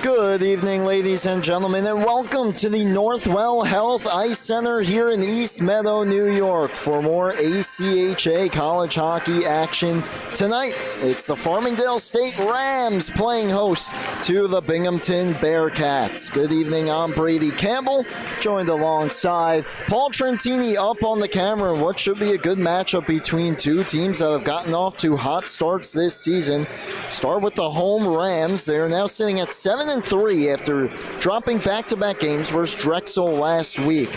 Good evening, ladies and gentlemen, and welcome to the Northwell Health Ice Center here in East Meadow, New York for more ACHA college hockey action tonight. It's the Farmingdale State Rams playing host to the Binghamton Bearcats. Good evening, I'm Brady Campbell, joined alongside Paul Trentini up on the camera in what should be a good matchup between two teams that have gotten off to hot starts this season. Start with the home Rams. They are now sitting at 7-3 after dropping back-to-back games versus Drexel last week.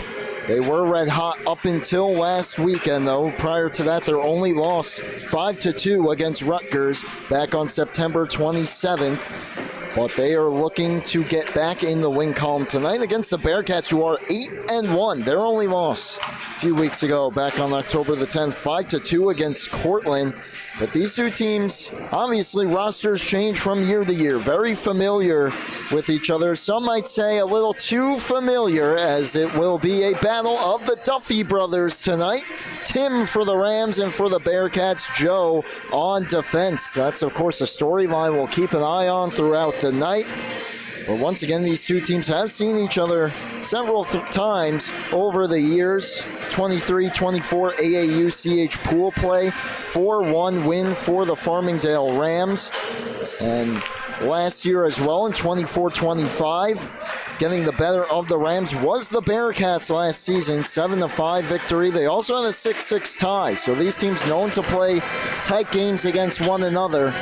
They were red hot up until last weekend, though. Prior to that, their only loss, 5-2 against Rutgers back on September 27th. But they are looking to get back in the win column tonight against the Bearcats, who are 8-1. Their only loss a few weeks ago, back on October the 10th, 5-2 against Cortland. But these two teams, obviously, rosters change from year to year. Very familiar with each other. Some might say a little too familiar, as it will be a battle of the Duffy brothers tonight. Tim for the Rams, and for the Bearcats, Joe on defense. That's, of course, a storyline we'll keep an eye on throughout the night. But once again, these two teams have seen each other several times over the years. 23-24 AAU-CH pool play. 4-1 win for the Farmingdale Rams. And last year as well in 24-25, getting the better of the Rams was the Bearcats last season. 7-5 victory. They also had a 6-6 tie. So these teams known to play tight games against one another.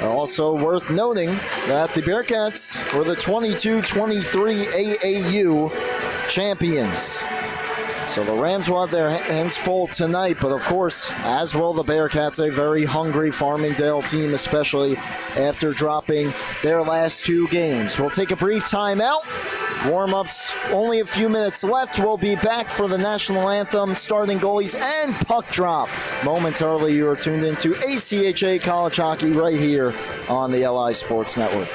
Also worth noting that the Bearcats were the 22-23 AAU champions. So the Rams will have their hands full tonight, but of course, as will the Bearcats, a very hungry Farmingdale team, especially after dropping their last two games. We'll take a brief timeout. Warm-ups, only a few minutes left. We'll be back for the national anthem, starting goalies, and puck drop. Momentarily, you are tuned into ACHA College Hockey right here on the LI Sports Network.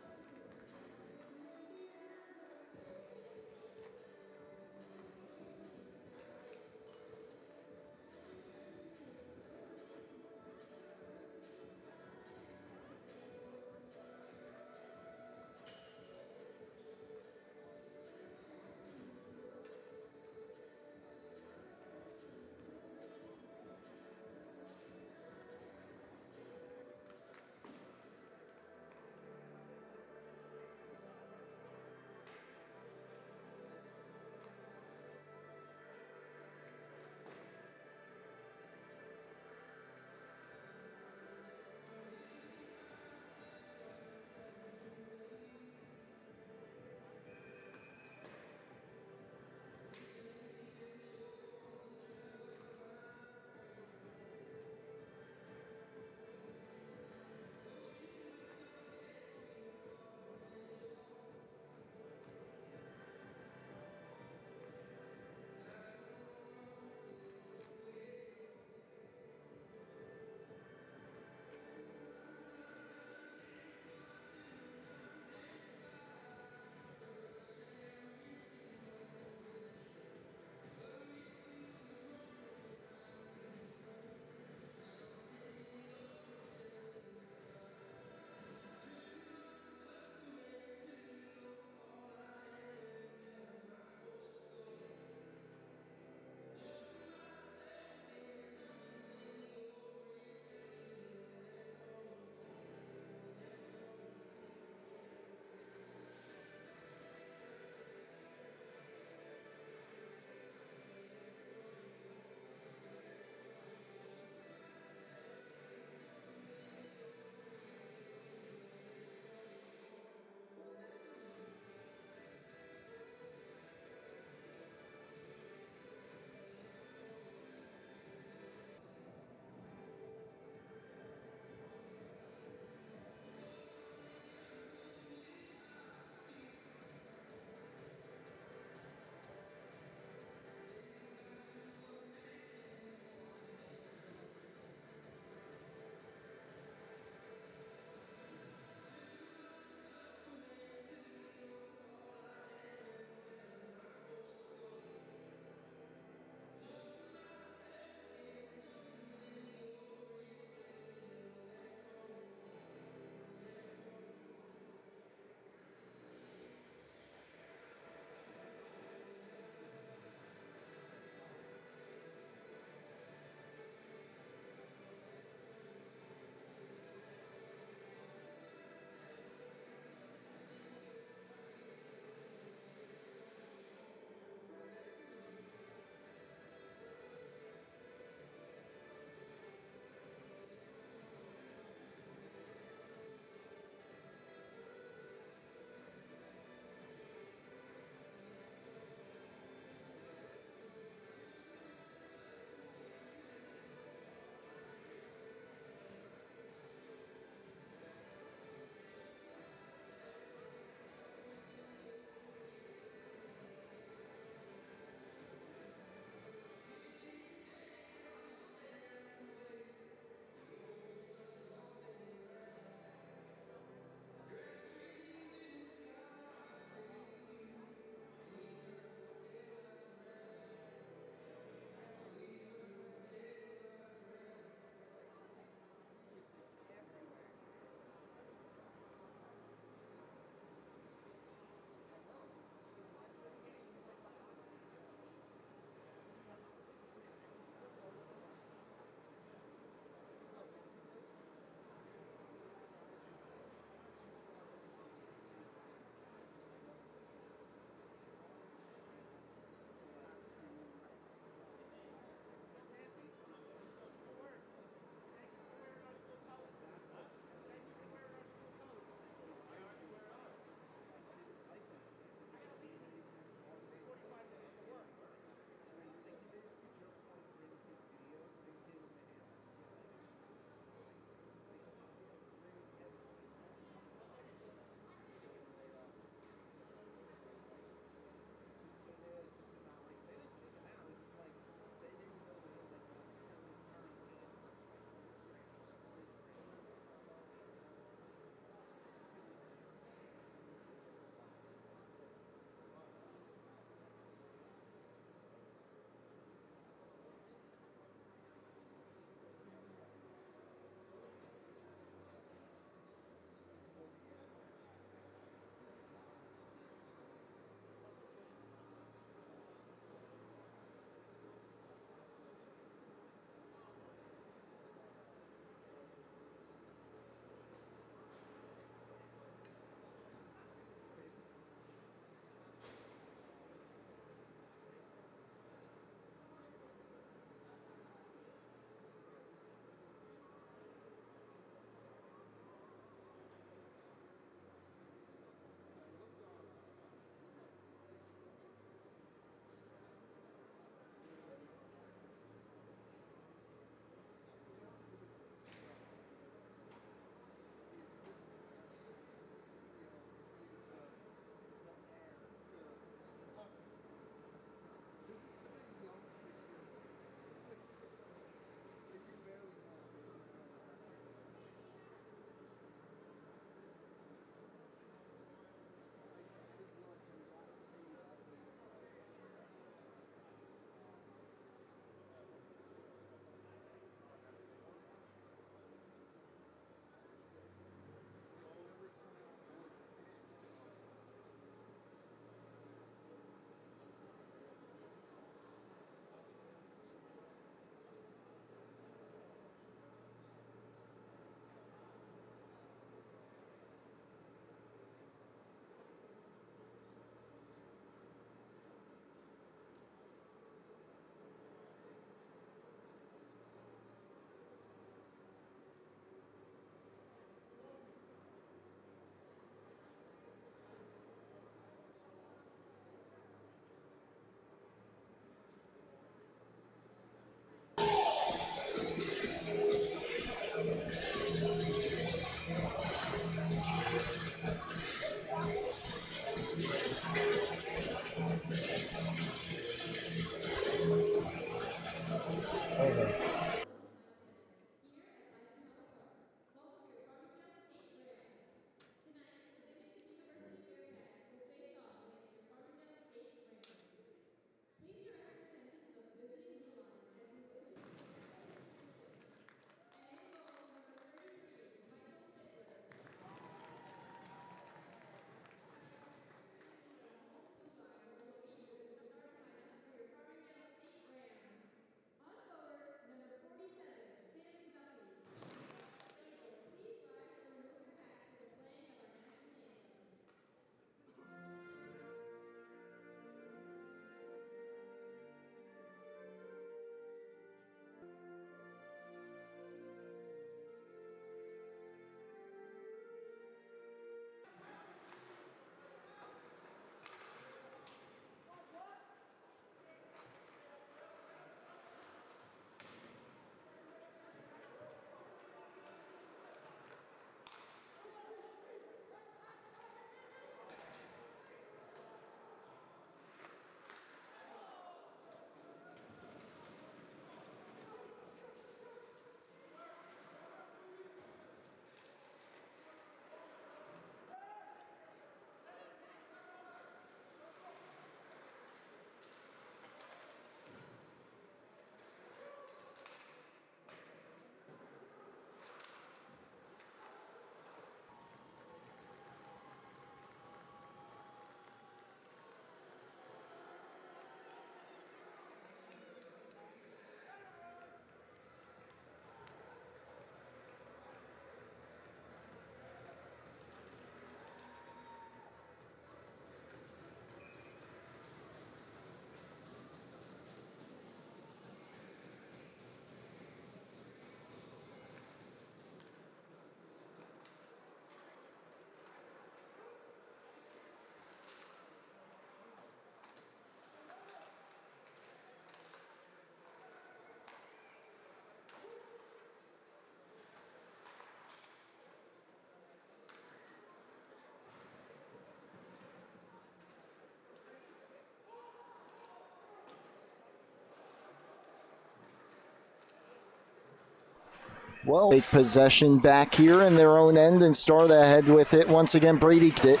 Well, take possession back here in their own end and start ahead with it. Once again, Brady did it.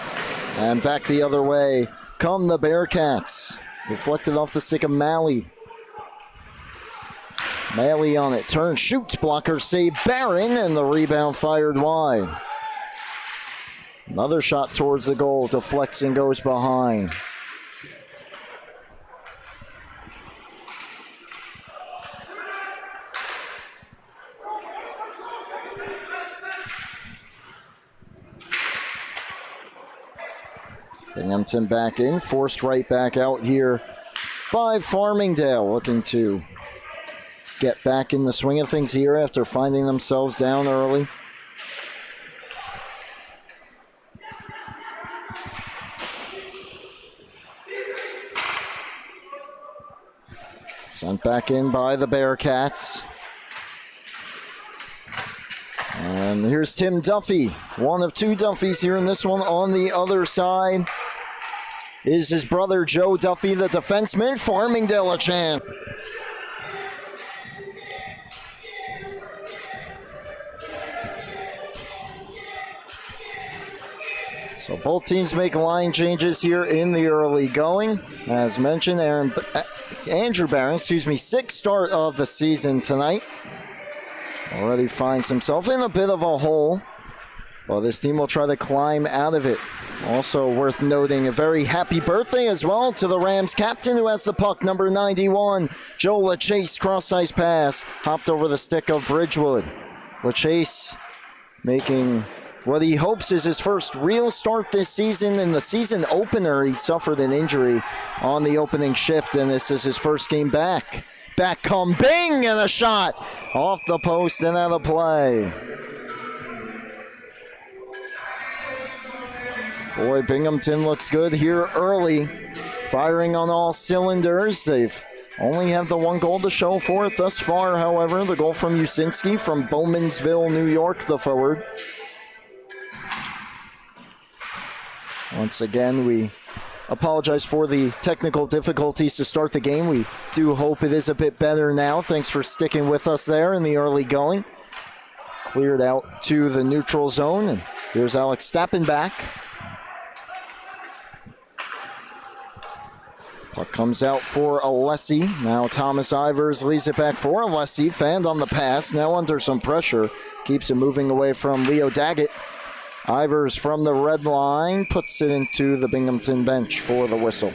And back the other way come the Bearcats. Deflected off the stick of Malley. Malley on it. Turn, shoots, blocker save, Barron, and the rebound fired wide. Another shot towards the goal. Deflects and goes behind. Binghamton back in, forced right back out here by Farmingdale, looking to get back in the swing of things here after finding themselves down early. Sent back in by the Bearcats. And here's Tim Duffy, one of two Duffys here in this one. On the other side is his brother Joe Duffy, the defenseman. Farmingdale a chance. So both teams make line changes here in the early going. As mentioned, Andrew Barron, sixth start of the season tonight. Already finds himself in a bit of a hole. Well, this team will try to climb out of it. Also worth noting, a very happy birthday as well to the Rams captain who has the puck, number 91. Joe LaChase, cross-ice pass, hopped over the stick of Bridgewood. LaChase making what he hopes is his first real start this season. In the season opener, he suffered an injury on the opening shift, and this is his first game back. Back come Bing, and a shot off the post and out of play. Boy, Binghamton looks good here early, firing on all cylinders. They've only have the one goal to show for it thus far, however. The goal from Usinski from Bowmansville, New York, the forward. Once again, we apologize for the technical difficulties to start the game. We do hope it is a bit better now. Thanks for sticking with us there in the early going. Cleared out to the neutral zone, and here's Alex Stappenbach. Puck comes out for Alessi. Now Thomas Ivers leads it back for Alessi. Fanned on the pass, now under some pressure. Keeps it moving away from Leo Daggett. Ivers from the red line puts it into the Binghamton bench for the whistle.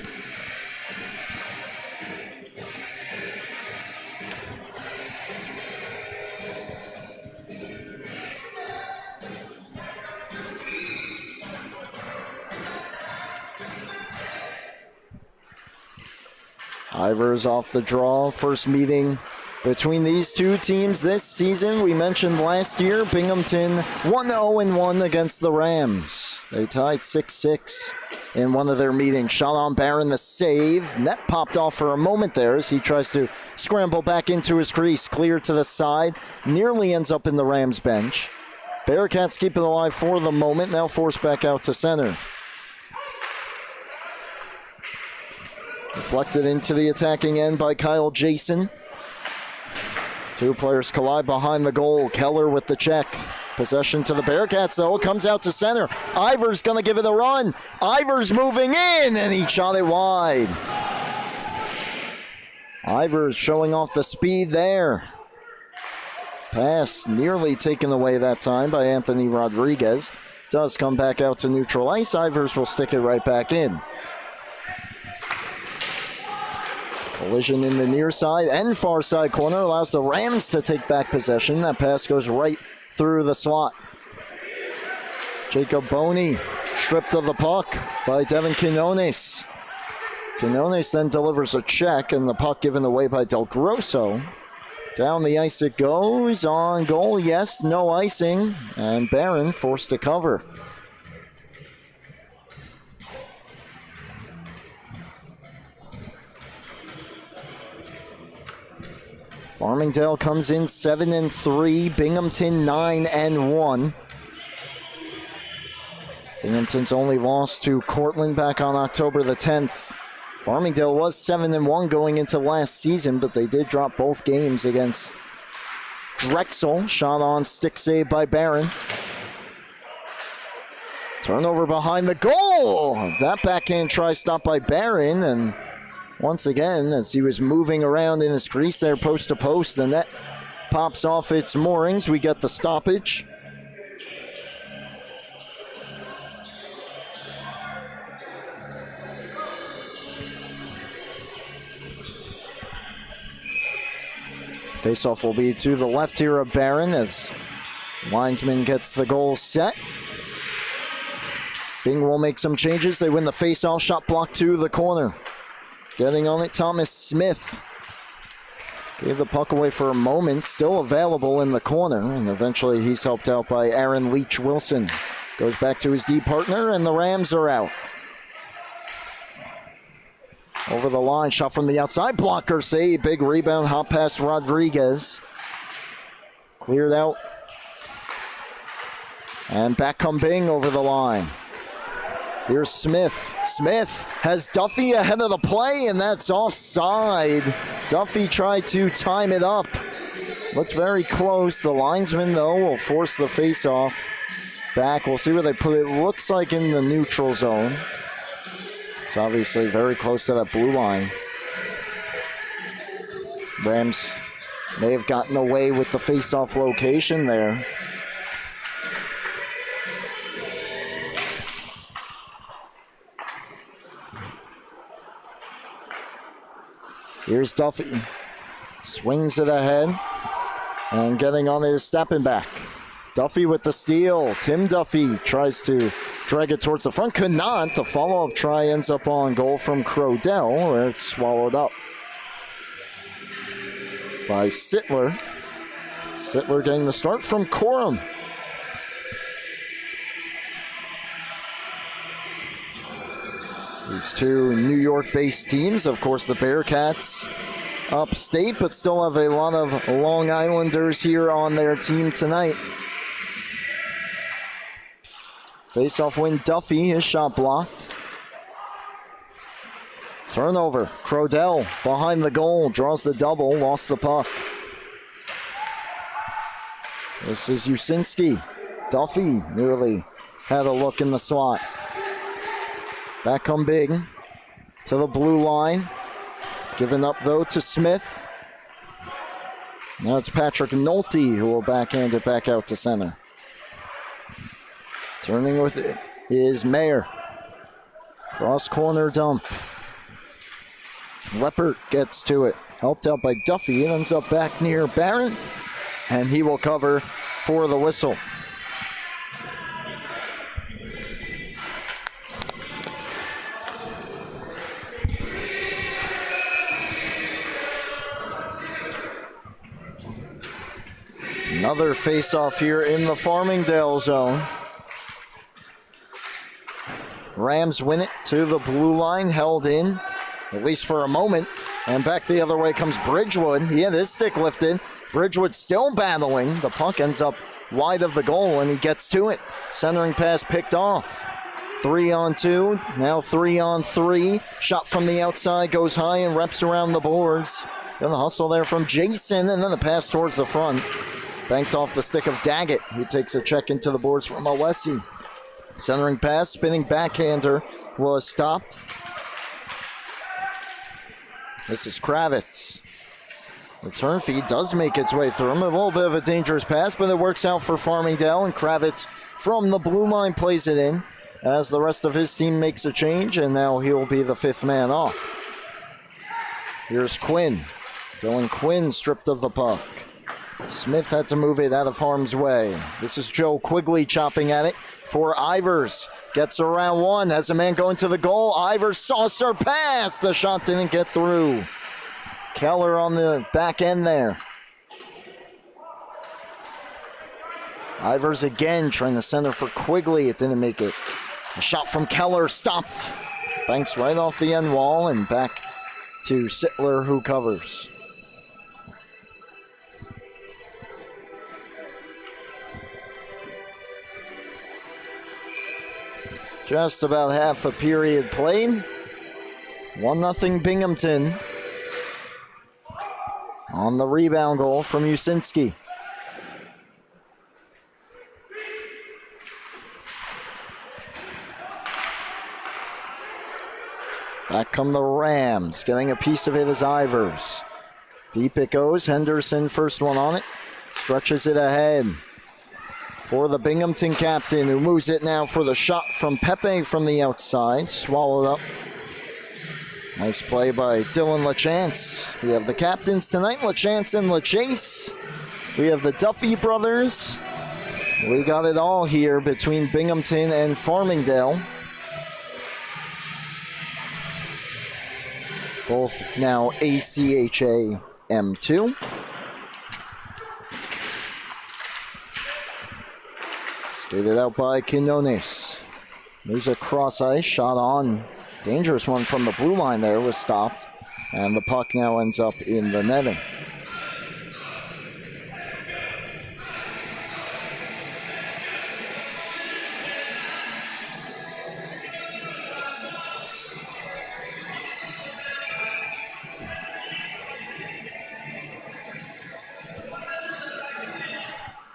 Ivers off the draw. First meeting between these two teams this season. We mentioned last year, Binghamton 1-0-1 against the Rams. They tied 6-6 in one of their meetings. Shot on Barron, the save. Net popped off for a moment there as he tries to scramble back into his crease. Clear to the side. Nearly ends up in the Rams bench. Bearcats keep it alive for the moment. Now forced back out to center. Deflected into the attacking end by Kyle Jason. Two players collide behind the goal. Keller with the check. Possession to the Bearcats, though. Comes out to center. Ivers going to give it a run. Ivers moving in, and he shot it wide. Ivers showing off the speed there. Pass nearly taken away that time by Anthony Rodriguez. Does come back out to neutral ice. Ivers will stick it right back in. Collision in the near side and far side corner allows the Rams to take back possession. That pass goes right through the slot. Jacob Boney stripped of the puck by Devin Quinones. Quinones then delivers a check, and the puck given away by Del Grosso. Down the ice it goes. On goal, yes, no icing. And Barron forced to cover. Farmingdale comes in 7-3, Binghamton 9-1. Binghamton's only lost to Cortland back on October the 10th. Farmingdale was 7-1 going into last season, but they did drop both games against Drexel. Shot on, stick save by Barron. Turnover behind the goal. That backhand try stopped by Barron, and once again, as he was moving around in his crease there post to post, the net pops off its moorings. We get the stoppage. Faceoff will be to the left here of Barron as linesman gets the goal set. Bing will make some changes. They win the faceoff. Shot blocked to the corner. Getting on it, Thomas Smith. Gave the puck away for a moment. Still available in the corner. And eventually he's helped out by Aaron Leach Wilson. Goes back to his D partner, and the Rams are out. Over the line, shot from the outside. Blocker save. Big rebound, hop past Rodriguez. Cleared out. And back come Bing over the line. Here's Smith. Smith has Duffy ahead of the play, and that's offside. Duffy tried to time it up. Looked very close. The linesman, though, will force the face-off back. We'll see where they put it. Looks like in the neutral zone. It's obviously very close to that blue line. Rams may have gotten away with the face-off location there. Here's Duffy. Swings it ahead. And getting on it is stepping back. Duffy with the steal. Tim Duffy tries to drag it towards the front. Could not. The follow-up try ends up on goal from Crodell, where it's swallowed up by Sittler. Sittler getting the start from Coram. These two New York-based teams, of course, the Bearcats upstate, but still have a lot of Long Islanders here on their team tonight. Face-off win, Duffy, his shot blocked. Turnover, Crodell behind the goal, draws the double, lost the puck. This is Usinski. Duffy nearly had a look in the slot. Back come Big to the blue line. Given up, though, to Smith. Now it's Patrick Nolte who will backhand it back out to center. Turning with it is Mayer. Cross corner dump. Leppert gets to it. Helped out by Duffy. It ends up back near Barron. And he will cover for the whistle. Another face-off here in the Farmingdale zone. Rams win it to the blue line, held in, at least for a moment. And back the other way comes Bridgewood. He had his stick lifted. Bridgewood still battling. The puck ends up wide of the goal, and he gets to it. Centering pass picked off. 3-on-2, now 3-on-3. Shot from the outside, goes high and reps around the boards. Then the hustle there from Jason, and then the pass towards the front. Banked off the stick of Daggett, who takes a check into the boards from Alessi. Centering pass, spinning backhander was stopped. This is Kravitz. The turn feed does make its way through him. A little bit of a dangerous pass, but it works out for Farmingdale, and Kravitz from the blue line plays it in as the rest of his team makes a change, and now he'll be the fifth man off. Here's Quinn. Dylan Quinn stripped of the puck. Smith had to move it out of harm's way. This is Joe Quigley chopping at it for Ivers. Gets around one, has a man going to the goal. Ivers saucer pass. The shot didn't get through. Keller on the back end there. Ivers again trying to center for Quigley. It didn't make it. A shot from Keller stopped. Banks right off the end wall and back to Sittler, who covers. Just about half a period played. 1-0 Binghamton. On the rebound goal from Usinski. Back come the Rams. Getting a piece of it is Ivers. Deep it goes. Henderson, first one on it. Stretches it ahead for the Binghamton captain, who moves it now for the shot from Pepe from the outside. Swallowed up. Nice play by Dylan LaChance. We have the captains tonight, LaChance and LaChase. We have the Duffy brothers. We got it all here between Binghamton and Farmingdale. Both now ACHA M2. Skated out by Quinones. There's a cross ice shot on. Dangerous one from the blue line there was stopped. And the puck now ends up in the netting.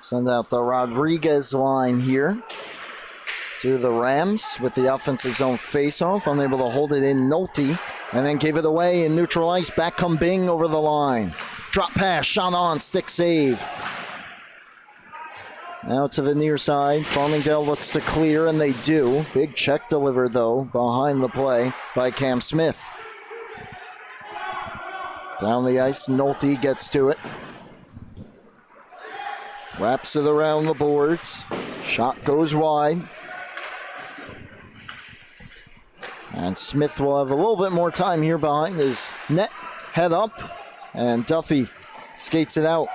Send out the Rodriguez line here to the Rams with the offensive zone faceoff. Unable to hold it in, Nolte, and then gave it away in neutral ice. Back come Bing over the line. Drop pass, shot on, stick save. Now to the near side. Farmingdale looks to clear, and they do. Big check delivered, though, behind the play by Cam Smith. Down the ice, Nolte gets to it. Wraps it around the boards. Shot goes wide. And Smith will have a little bit more time here behind his net. Head up. And Duffy skates it out.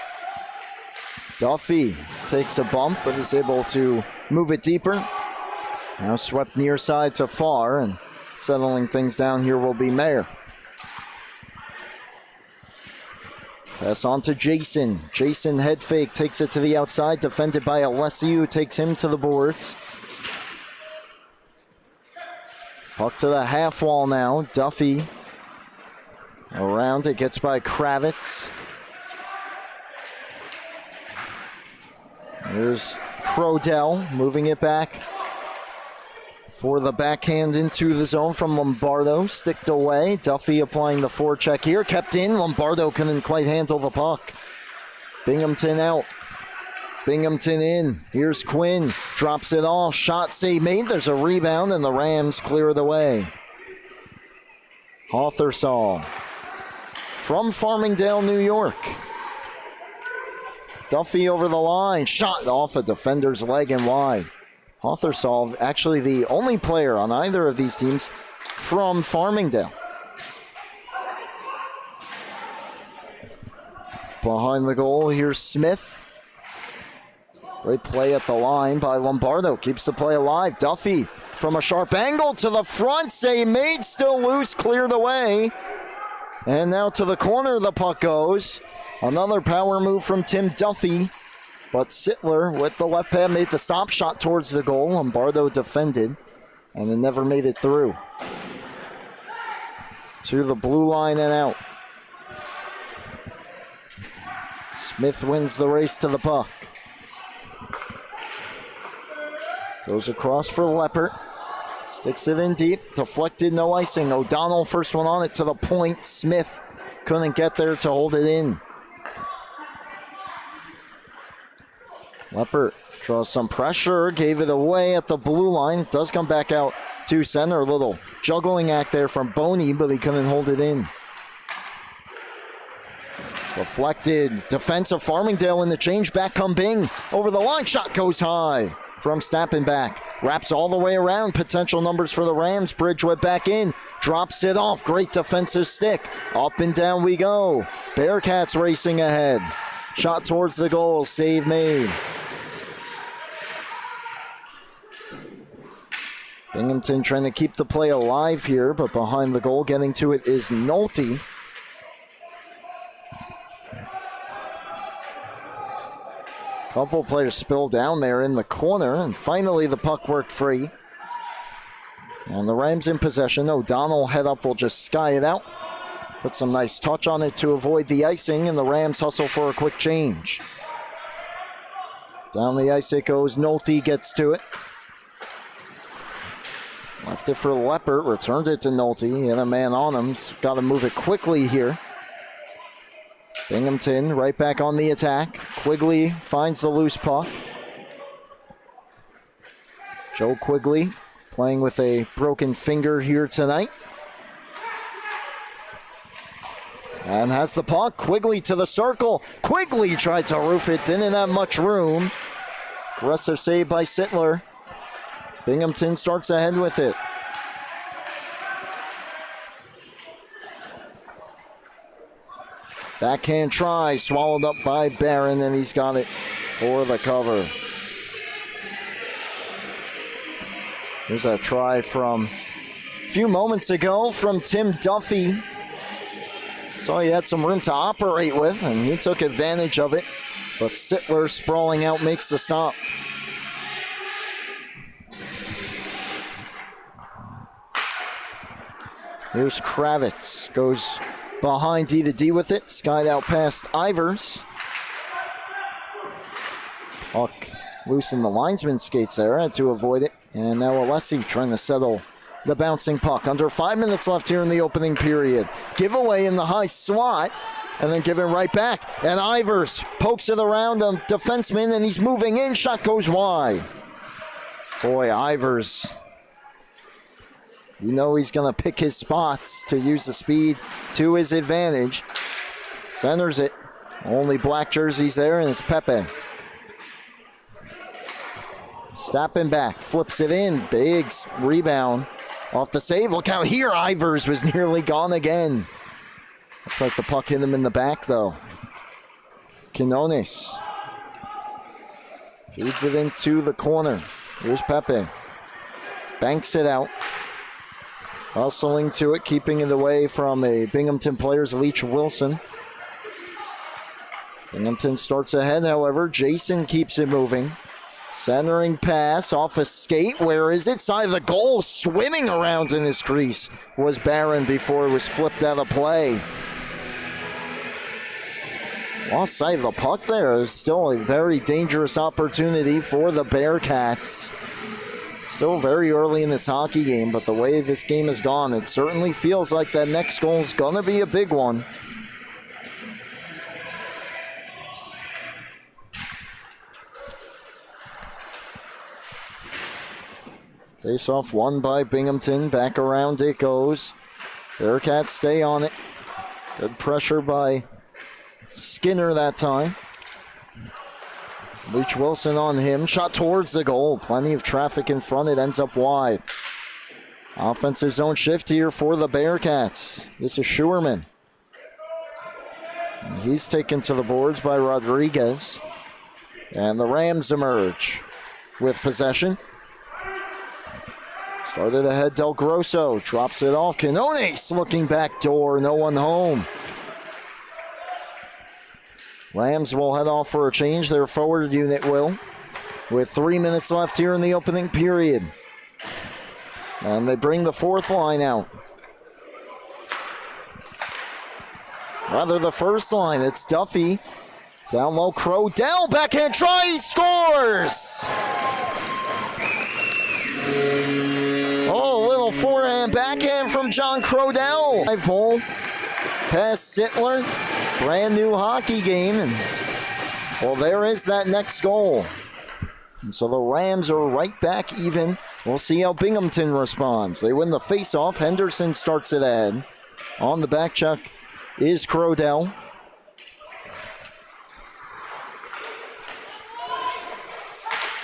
Duffy takes a bump, but is able to move it deeper. Now swept near side to far, and settling things down here will be Mayer. Pass on to Jason. Jason head fake, takes it to the outside, defended by Alessi, who takes him to the boards. Puck to the half wall now. Duffy around it, gets by Kravitz. There's Crodell moving it back for the backhand into the zone from Lombardo. Sticked away. Duffy applying the forecheck here. Kept in. Lombardo couldn't quite handle the puck. Binghamton out. Binghamton in. Here's Quinn. Drops it off. Shot save made. There's a rebound, and the Rams clear it away. Hothersall from Farmingdale, New York. Duffy over the line. Shot off a defender's leg and wide. Hothersall, actually the only player on either of these teams from Farmingdale. Behind the goal, here's Smith. Great play at the line by Lombardo. Keeps the play alive. Duffy from a sharp angle to the front. Save made, still loose, cleared away. And now to the corner the puck goes. Another power move from Tim Duffy. But Sittler with the left pad made the stop shot towards the goal. Lombardo defended, and it never made it through. To the blue line and out. Smith wins the race to the puck. Goes across for Leppert. Sticks it in deep. Deflected, no icing. O'Donnell first one on it to the point. Smith couldn't get there to hold it in. Leppert draws some pressure, gave it away at the blue line. It does come back out to center. A little juggling act there from Boney, but he couldn't hold it in. Deflected. Defense of Farmingdale in the change. Back come Bing. Over the line. Shot goes high from Stappenback. Wraps all the way around. Potential numbers for the Rams. Bridgewood back in. Drops it off. Great defensive stick. Up and down we go. Bearcats racing ahead. Shot towards the goal. Save made. Binghamton trying to keep the play alive here, but behind the goal, getting to it is Nolte. Couple players spilled down there in the corner, and finally the puck worked free. And the Rams in possession. O'Donnell head up will just sky it out. Put some nice touch on it to avoid the icing, and the Rams hustle for a quick change. Down the ice it goes. Nolte gets to it. Left it for Leppert, returned it to Nolte, and a man on him. Got to move it quickly here. Binghamton right back on the attack. Quigley finds the loose puck. Joe Quigley playing with a broken finger here tonight. And has the puck. Quigley to the circle. Quigley tried to roof it. Didn't have much room. Aggressive save by Sittler. Binghamton starts ahead with it. Backhand try. Swallowed up by Barron, and he's got it for the cover. Here's a try from a few moments ago from Tim Duffy. So he had some room to operate with, and he took advantage of it. But Sittler sprawling out makes the stop. Here's Kravitz. Goes behind D2D with it. Skied out past Ivers. Puck loose in the linesman skates there. Had to avoid it. And now Alessi trying to settle the bouncing puck. Under 5 minutes left here in the opening period. Giveaway in the high slot. And then give it right back. And Ivers pokes it around a defenseman, and he's moving in. Shot goes wide. Boy, Ivers. You know he's going to pick his spots to use the speed to his advantage. Centers it. Only black jerseys there, and it's Pepe. Stepping back, flips it in. Big rebound off the save. Look out here. Ivers was nearly gone again. Looks like the puck hit him in the back, though. Quinones feeds it into the corner. Here's Pepe. Banks it out. Hustling to it, keeping it away from a Binghamton player's Leach Wilson. Binghamton starts ahead, however. Jason keeps it moving. Centering pass off a skate. Where is it? Side of the goal. Swimming around in his crease was Barron before it was flipped out of play. Lost sight of the puck there. It's still a very dangerous opportunity for the Bearcats. Still very early in this hockey game, but the way this game has gone, it certainly feels like that next goal is going to be a big one. Face-off won by Binghamton. Back around it goes. Bearcats stay on it. Good pressure by Skinner that time. Leach Wilson on him. Shot towards the goal. Plenty of traffic in front. It ends up wide. Offensive zone shift here for the Bearcats. This is Schuerman. And he's taken to the boards by Rodriguez. And the Rams emerge with possession. Started ahead, Del Grosso. Drops it off. Quinones looking back door. No one home. Rams will head off for a change. Their forward unit will. With 3 minutes left here in the opening period. And they bring the fourth line out. Rather, the first line. It's Duffy. Down low, Crodell. Backhand try. He scores! Oh, a little forehand backhand from John Crodell. 5-hole past Sittler. Brand new hockey game. And, well, there is that next goal. And so the Rams are right back even. We'll see how Binghamton responds. They win the faceoff. Henderson starts it ahead. On the back check is Crodell.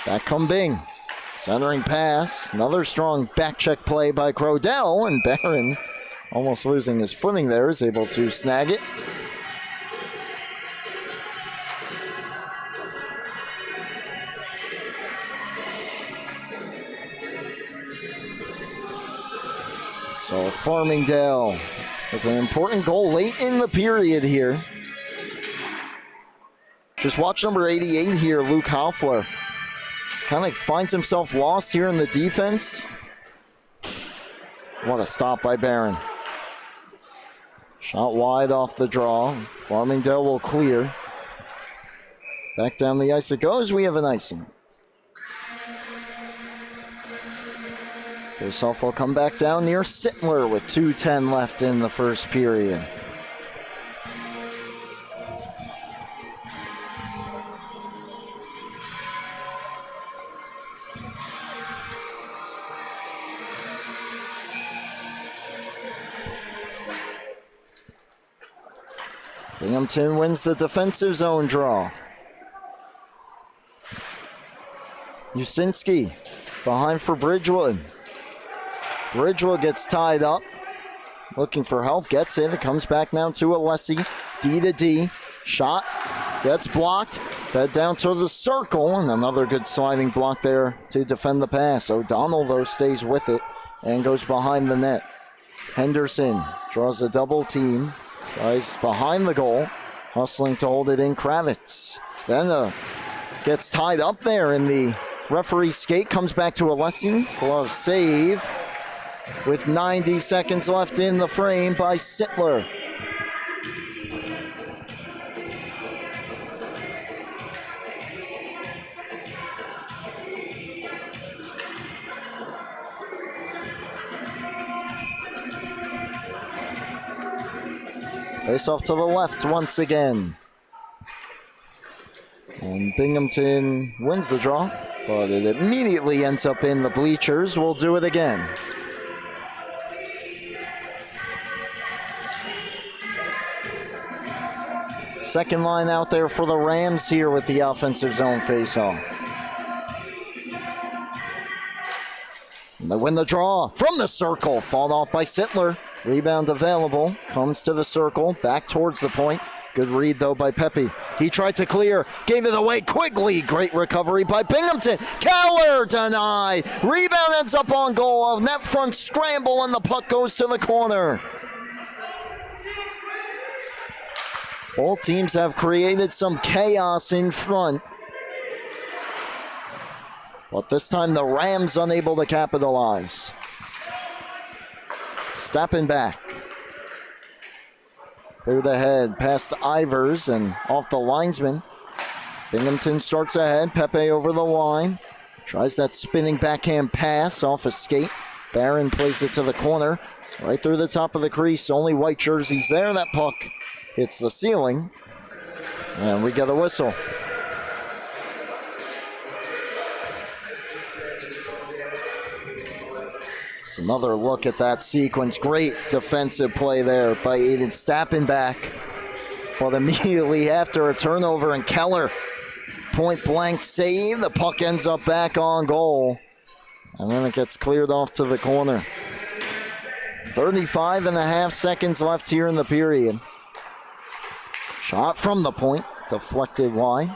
Back come Bing. Centering pass. Another strong back check play by Crodell. And Barron, almost losing his footing there, is able to snag it. So Farmingdale with an important goal late in the period here. Just watch number 88 here, Luke Hoffler. Kind of finds himself lost here in the defense. What a stop by Barron. Shot wide off the draw. Farmingdale will clear. Back down the ice it goes. We have an icing. Faceoff will come back down near Sittler with 2:10 left in the first period. Binghamton wins the defensive zone draw. Usinski behind for Bridgewood. Bridgewood gets tied up. Looking for help, gets in. It comes back now to Alessi. D to D. Shot gets blocked. Fed down to the circle. And another good sliding block there to defend the pass. O'Donnell, though, stays with it and goes behind the net. Henderson draws a double team. Tries behind the goal. Hustling to hold it in Kravitz. Then gets tied up there in the referee's skate. Comes back to Alessi. Glove save. With 90 seconds left in the frame by Sittler. Face off to the left once again. And Binghamton wins the draw, but it immediately ends up in the bleachers. We'll do it again. Second line out there for the Rams here with the offensive zone faceoff. And they win the draw from the circle. Fought off by Sittler. Rebound available. Comes to the circle. Back towards the point. Good read, though, by Pepe. He tried to clear. Gave it away quickly. Great recovery by Binghamton. Keller denied. Rebound ends up on goal. A net front scramble, and the puck goes to the corner. Both teams have created some chaos in front. But this time the Rams unable to capitalize. Stepping back. Through the head, past Ivers and off the linesman. Binghamton starts ahead. Pepe over the line. Tries that spinning backhand pass off a skate. Barron plays it to the corner. Right through the top of the crease. Only white jerseys there. That puck hits the ceiling, and we get a whistle. It's another look at that sequence. Great defensive play there by Aiden Stappenbach. But immediately after a turnover, and Keller point blank save. The puck ends up back on goal, and then it gets cleared off to the corner. 35.5 seconds left here in the period. Shot from the point, deflected wide.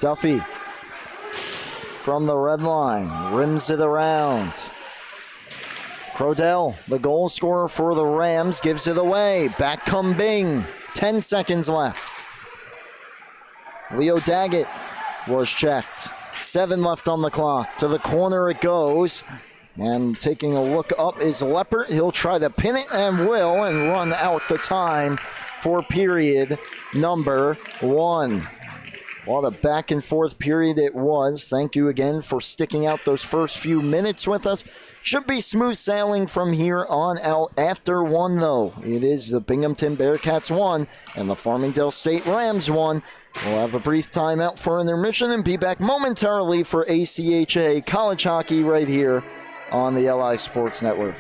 Duffy from the red line, rims it around. Crodell, the goal scorer for the Rams, gives it away. Back come Bing, 10 seconds left. Leo Daggett was checked. 7 left on the clock. To the corner it goes. And taking a look up is Leppert. He'll try to pin it and will, and run out the time for period number 1. What a back and forth period it was. Thank you again for sticking out those first few minutes with us. Should be smooth sailing from here on out. After 1, though, it is the Binghamton Bearcats 1 and the Farmingdale State Rams 1. We'll have a brief timeout for intermission and be back momentarily for ACHA college hockey right here on the LI Sports Network.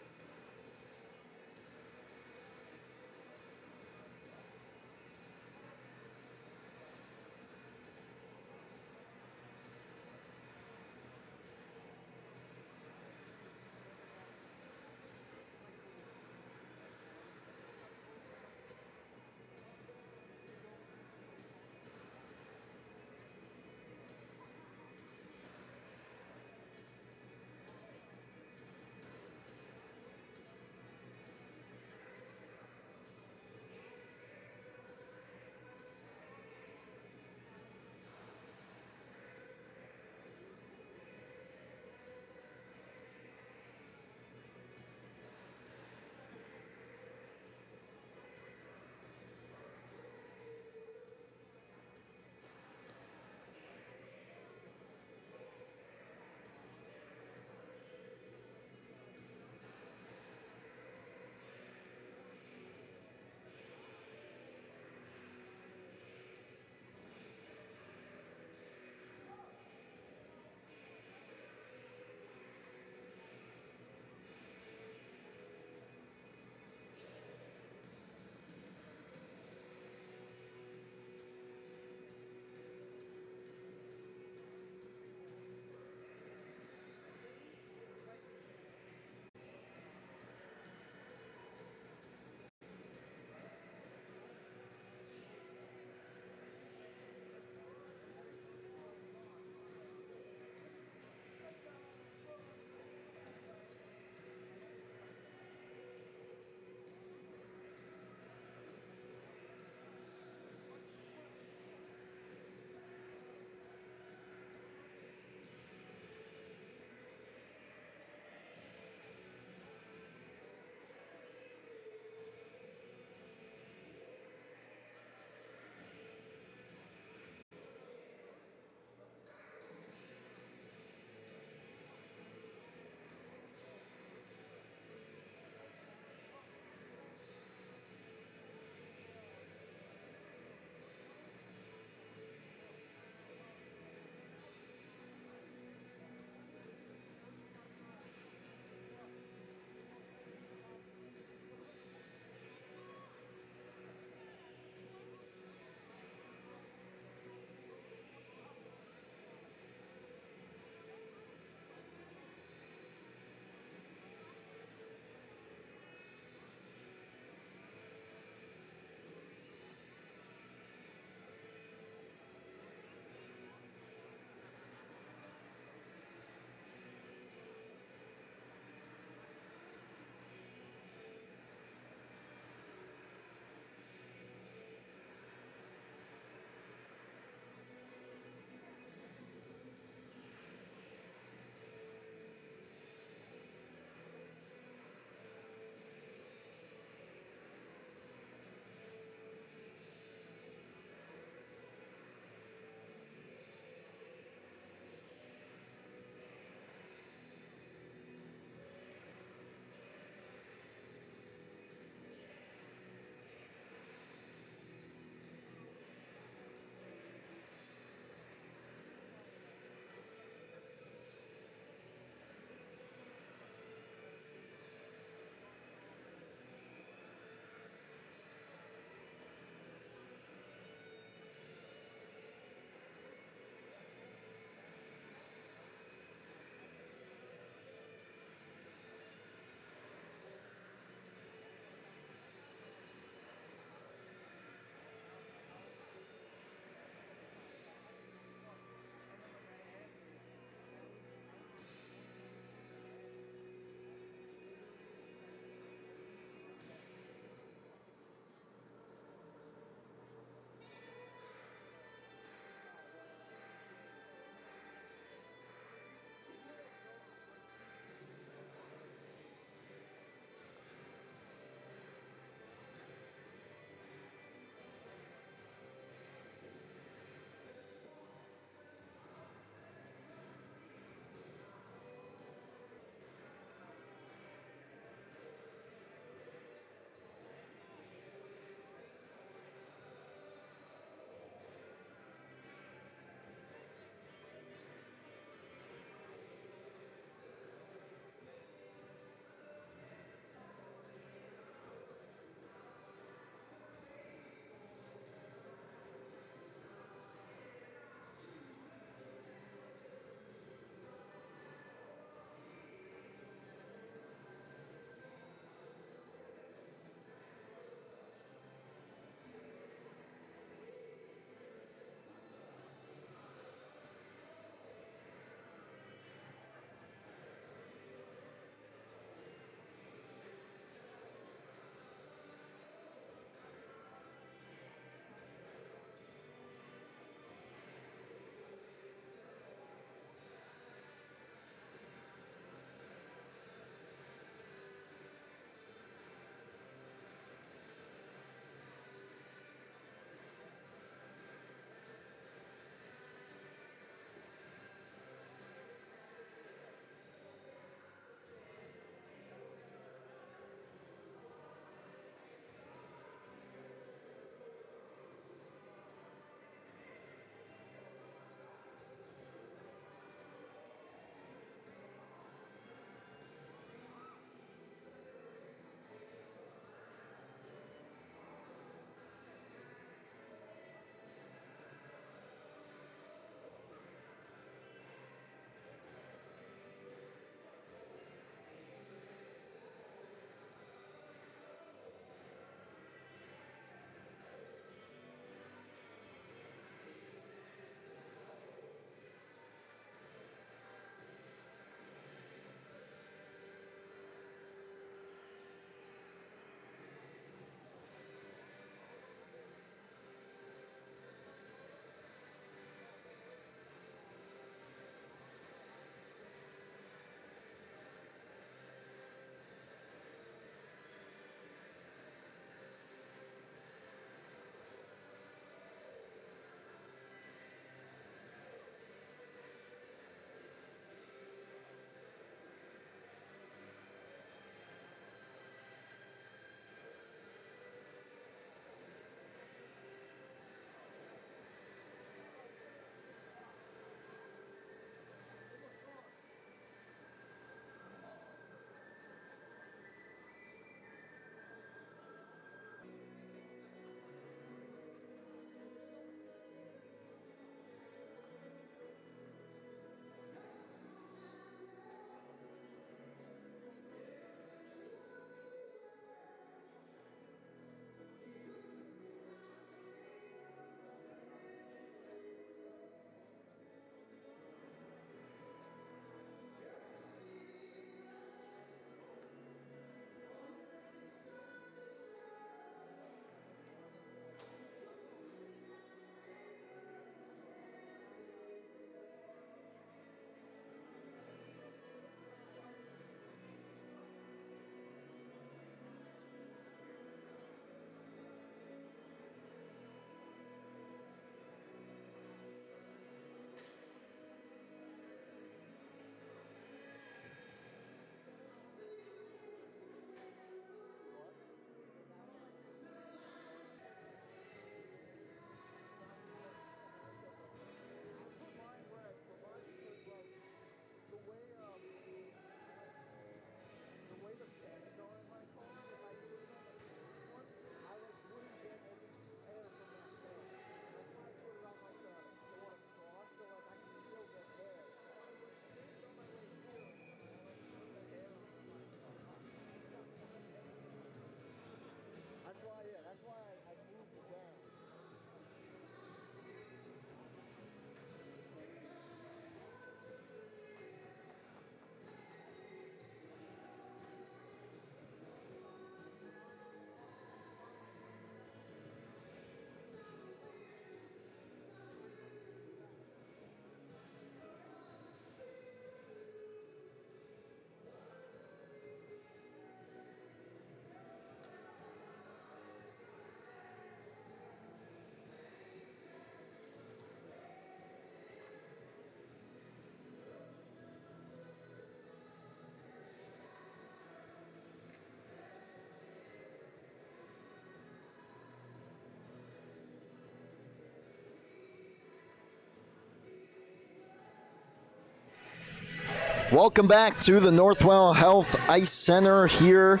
Welcome back to the Northwell Health Ice Center here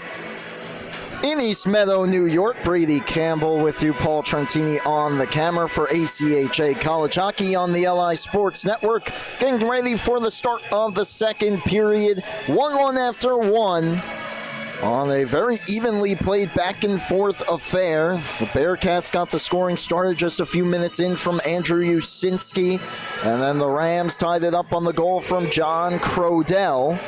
in East Meadow, New York. Brady Campbell with you, Paul Trentini on the camera for ACHA College Hockey on the LI Sports Network. Getting ready for the start of the second period. 1-1 after one on a very evenly played back and forth affair. The Bearcats got the scoring started just a few minutes in from Andrew Usinski, and then the Rams tied it up on the goal from John Crodell.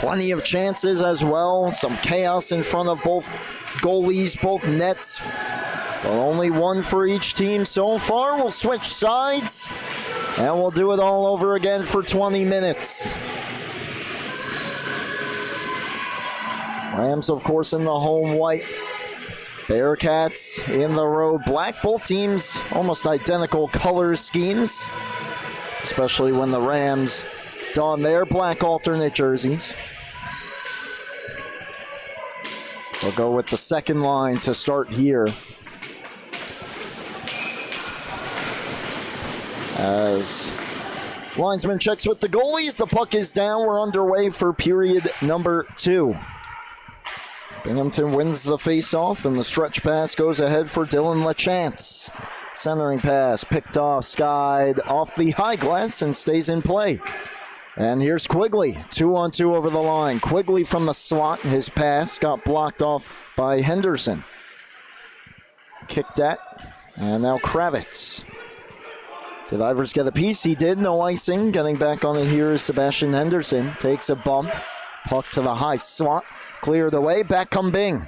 Plenty of chances as well. Some chaos in front of both goalies, both nets. But only one for each team so far. We'll switch sides, and we'll do it all over again for 20 minutes. Rams, of course, in the home white. Bearcats in the road black. Both teams almost identical color schemes, especially when the Rams don their black alternate jerseys. They'll go with the second line to start here, as linesman checks with the goalies. The puck is down. We're underway for period number 2. Binghamton wins the faceoff, and the stretch pass goes ahead for Dylan LaChance. Centering pass picked off, skied off the high glass, and stays in play. And here's Quigley, 2-on-2 over the line. Quigley from the slot. His pass got blocked off by Henderson. Kicked at, and now Kravitz. Did Ivers get a piece? He did. No icing. Getting back on it here is Sebastian Henderson. Takes a bump. Puck to the high slot. Cleared away. Back come Bing.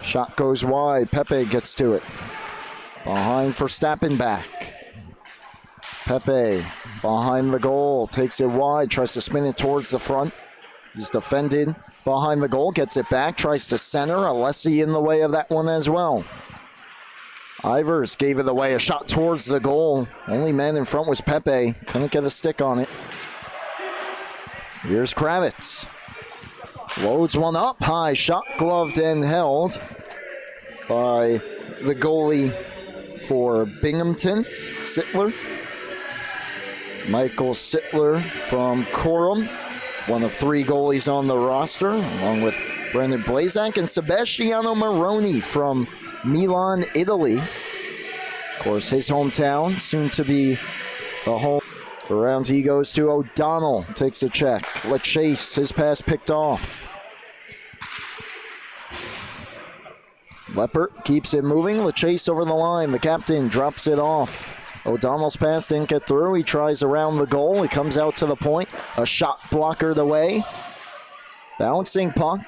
Shot goes wide. Pepe gets to it. Behind for Stappenback. Pepe behind the goal. Takes it wide. Tries to spin it towards the front. He's defended behind the goal. Gets it back. Tries to center. Alessi in the way of that one as well. Ivers gave it away. A shot towards the goal. Only man in front was Pepe. Couldn't get a stick on it. Here's Kravitz. Loads one up high. Shot gloved and held by the goalie for Binghamton, Sittler. Michael Sittler from Coram, one of 3 goalies on the roster, along with Brendan Blazak and Sebastiano Maroni from Milan, Italy. Of course, his hometown, soon to be the home. Around he goes to O'Donnell, takes a check. LaChase, his pass picked off. Leppert keeps it moving. LaChase over the line. The captain drops it off. O'Donnell's pass didn't get through. He tries around the goal. He comes out to the point. A shot blocker the way. Bouncing puck.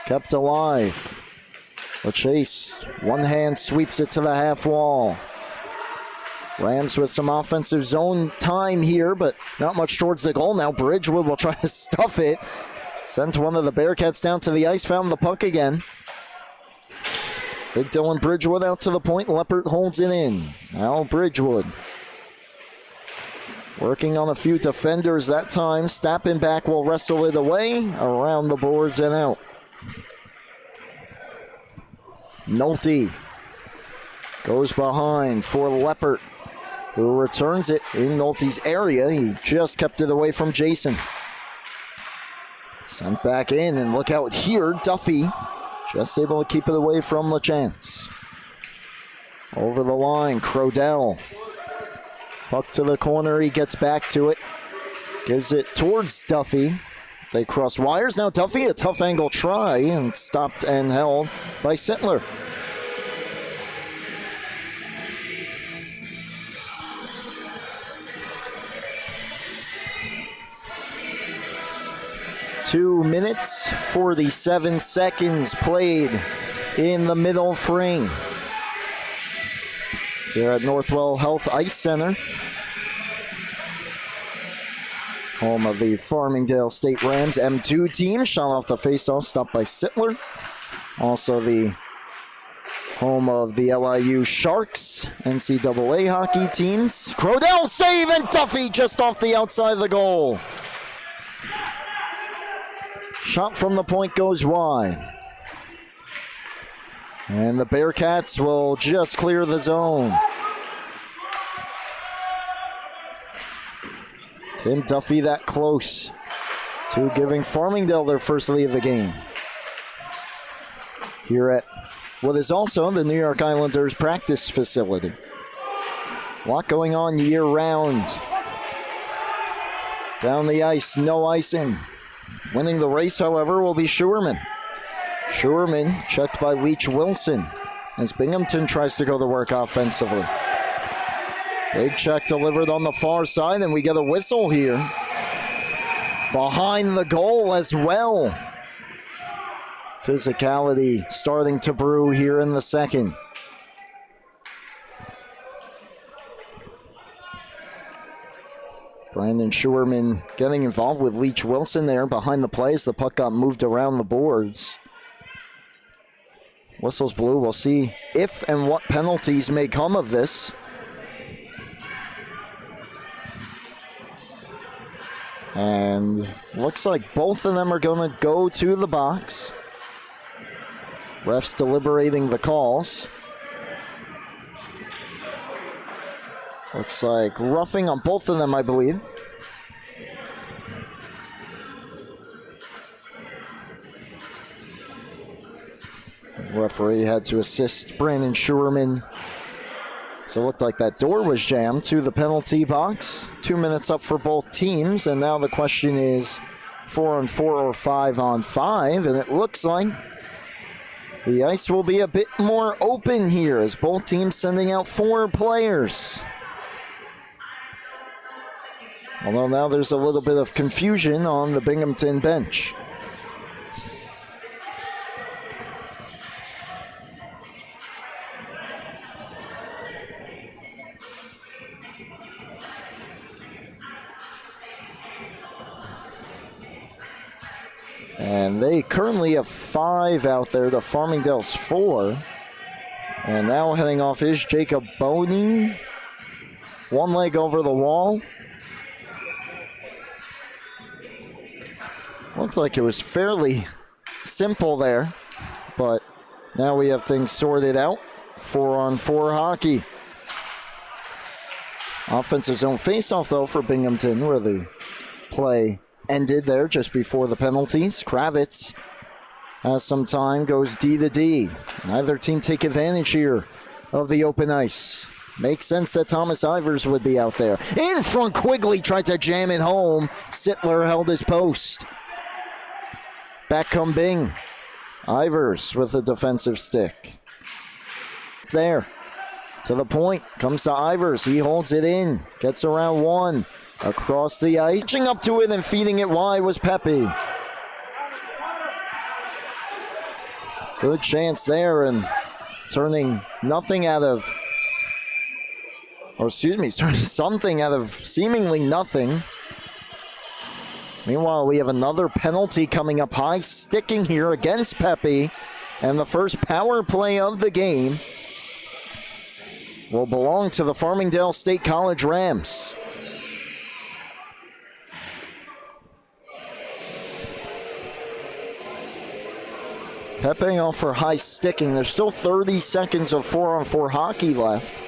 Kept alive. LaChase, one hand sweeps it to the half wall. Rams with some offensive zone time here, but not much towards the goal. Now Bridgewood will try to stuff it. Sent one of the Bearcats down to the ice, found the puck again. Big Dylan Bridgewood out to the point. Leppert holds it in. Now Bridgewood working on a few defenders that time. Stappenback will wrestle it away around the boards and out. Nolte goes behind for Leppert, who returns it in Nolte's area. He just kept it away from Jason. Sent back in, and look out here, Duffy just able to keep it away from LaChance. Over the line, Crodell. Puck to the corner, he gets back to it. Gives it towards Duffy. They cross wires. Now Duffy, a tough angle try, and stopped and held by Sittler. Two minutes, 47 seconds played in the middle frame here at Northwell Health Ice Center, home of the Farmingdale State Rams M2 team. Shot off the faceoff, stopped by Sittler. Also the home of the LIU Sharks NCAA hockey teams. Crodell save, and Duffy just off the outside of the goal. Shot from the point goes wide. And the Bearcats will just clear the zone. Tim Duffy that close to giving Farmingdale their first lead of the game. Here at what is also the New York Islanders practice facility. A lot going on year-round. Down the ice, no icing. Winning the race, however, will be Schuerman. Schuerman checked by Leach Wilson as Binghamton tries to go to work offensively. Big check delivered on the far side, and we get a whistle here. Behind the goal as well. Physicality starting to brew here in the second. Brandon Schuerman getting involved with Leach Wilson there behind the play as the puck got moved around the boards. Whistle's blue. We'll see if and what penalties may come of this. And looks like both of them are going to go to the box. Refs deliberating the calls. Looks like roughing on both of them, I believe. Referee had to assist Brandon Schuerman. So it looked like that door was jammed to the penalty box. 2 minutes up for both teams, and now the question is 4-on-4 or 5-on-5, and it looks like the ice will be a bit more open here as both teams sending out 4 players. Although now there's a little bit of confusion on the Binghamton bench. And they currently have 5 out there to Farmingdale's 4. And now heading off is Jacob Boney. One leg over the wall. Looks like it was fairly simple there, but now we have things sorted out. 4-on-4 hockey. Offensive zone faceoff though for Binghamton, where the play ended there just before the penalties. Kravitz has some time, goes D to D. Neither team take advantage here of the open ice. Makes sense that Thomas Ivers would be out there. In front, Quigley tried to jam it home. Sittler held his post. Back come Bing. Ivers with a defensive stick. There. To the point. Comes to Ivers. He holds it in. Gets around one. Across the ice. Reaching up to it and feeding it wide was Pepe. Good chance there and turning nothing out of, or excuse me, turning something out of seemingly nothing. Meanwhile, we have another penalty coming up high, sticking here against Pepe. And the first power play of the game will belong to the Farmingdale State College Rams. Pepe off for high sticking. There's still 30 seconds of 4-on-4 hockey left.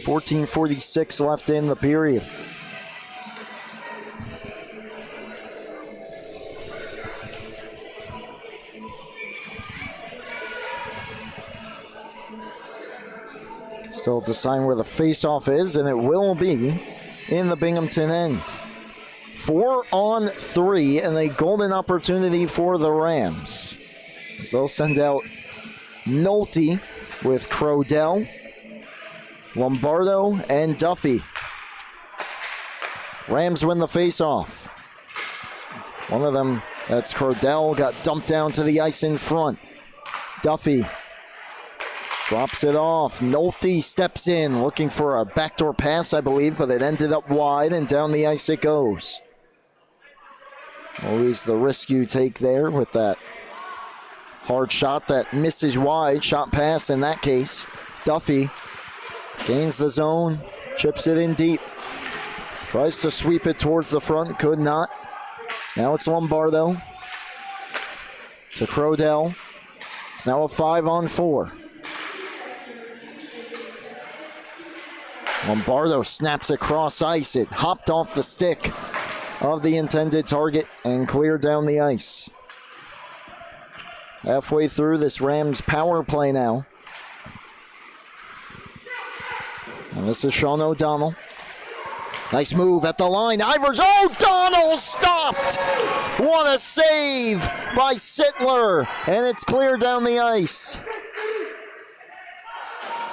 14:46 left in the period. Still to sign where the face-off is, and it will be in the Binghamton end. 4-on-3 and a golden opportunity for the Rams. So they'll send out Nolte with Crodell, Lombardo, and Duffy. Rams win the face-off. One of them, that's Crodell, got dumped down to the ice in front. Duffy drops it off. Nolte steps in, looking for a backdoor pass, I believe, but it ended up wide, and down the ice it goes. Always the risk you take there with that hard shot that misses wide. Shot pass in that case. Duffy gains the zone, chips it in deep. Tries to sweep it towards the front, could not. Now it's Lombardo to Crodell. It's now a 5-on-4. Lombardo snaps across ice. It hopped off the stick of the intended target and cleared down the ice. Halfway through this Rams power play now. And this is Sean O'Donnell. Nice move at the line. Ivers. O'Donnell stopped. What a save by Sittler. And it's clear down the ice.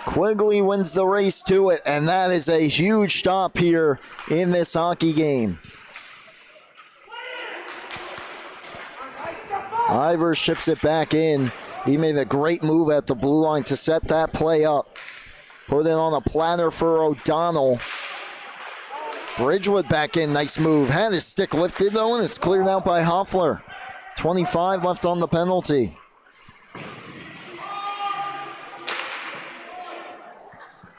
Quigley wins the race to it. And that is a huge stop here in this hockey game. Ivers chips it back in. He made a great move at the blue line to set that play up. Put it on a platter for O'Donnell. Bridgewood back in, nice move. Had his stick lifted though, and it's cleared out by Hoffler. 25 left on the penalty.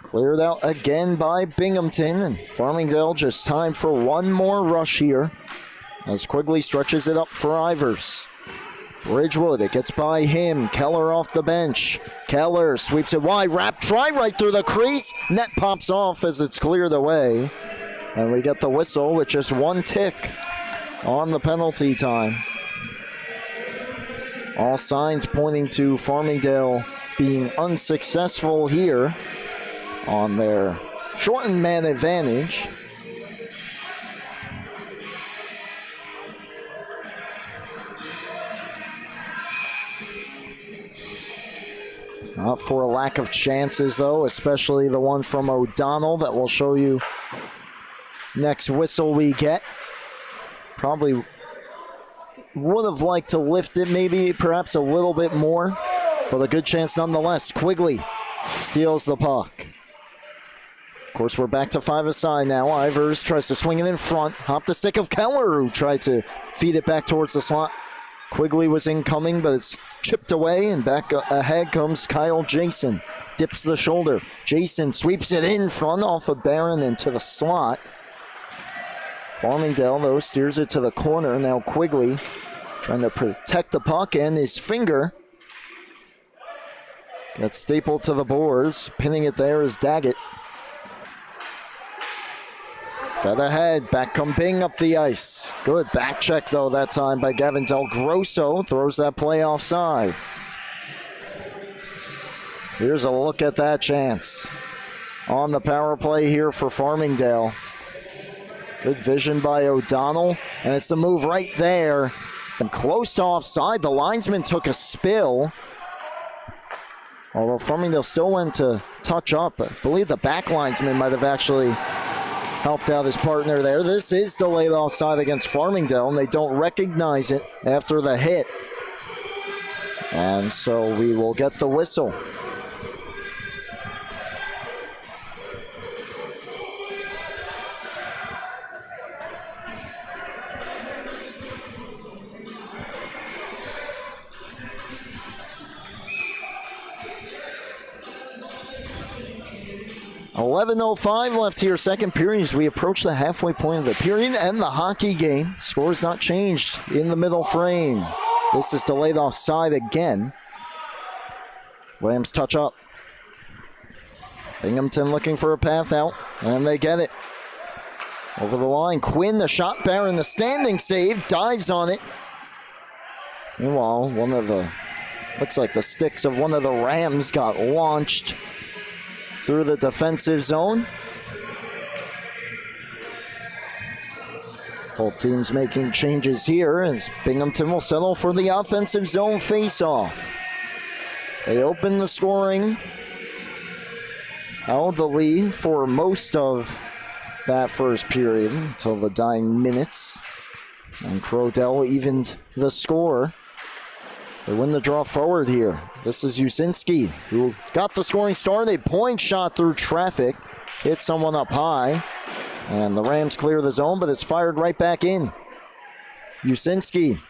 Cleared out again by Binghamton, and Farmingdale just time for one more rush here as Quigley stretches it up for Ivers. Bridgewood, it gets by him. Keller off the bench. Keller sweeps it wide. Wrap try right through the crease. Net pops off as it's cleared away. And we get the whistle with just one tick on the penalty time. All signs pointing to Farmingdale being unsuccessful here on their shortened man advantage. Not for a lack of chances, though, especially the one from O'Donnell that we'll show you next whistle we get. Probably would have liked to lift it maybe perhaps a little bit more, but a good chance nonetheless. Quigley steals the puck. Of course, we're back to five-a-side now. Ivers tries to swing it in front. Hop the stick of Keller, who tried to feed it back towards the slot. Quigley was incoming, but it's chipped away, and back ahead comes Kyle Jason. Dips the shoulder. Jason sweeps it in front off of Barron into the slot. Farmingdale, though, steers it to the corner. Now Quigley trying to protect the puck, and his finger got stapled to the boards. Pinning it there is Daggett. Fed ahead, back come Bing up the ice. Good back check, though, that time by Gavin Del Grosso. Throws that play offside. Here's a look at that chance on the power play here for Farmingdale. Good vision by O'Donnell, and it's the move right there. And close to offside, the linesman took a spill. Although Farmingdale still went to touch up. I believe the back linesman might have actually helped out his partner there. This is delayed offside against Farmingdale, and they don't recognize it after the hit. And so we will get the whistle. .11:05 left here, second period, as we approach the halfway point of the period and the hockey game. Score's not changed in the middle frame. This is delayed offside again. Rams touch up. Binghamton looking for a path out, and they get it. Over the line, Quinn, the shot, Barron, the standing save, dives on it. Meanwhile, looks like the sticks of one of the Rams got launched through the defensive zone. Both teams making changes here as Binghamton will settle for the offensive zone face-off. They open the scoring, held the lead for most of that first period until the dying minutes. And Crodell evened the score. They win the draw forward here. This is Usinski, who got the scoring start. A point shot through traffic. Hit someone up high. And the Rams clear the zone, but it's fired right back in. Usinski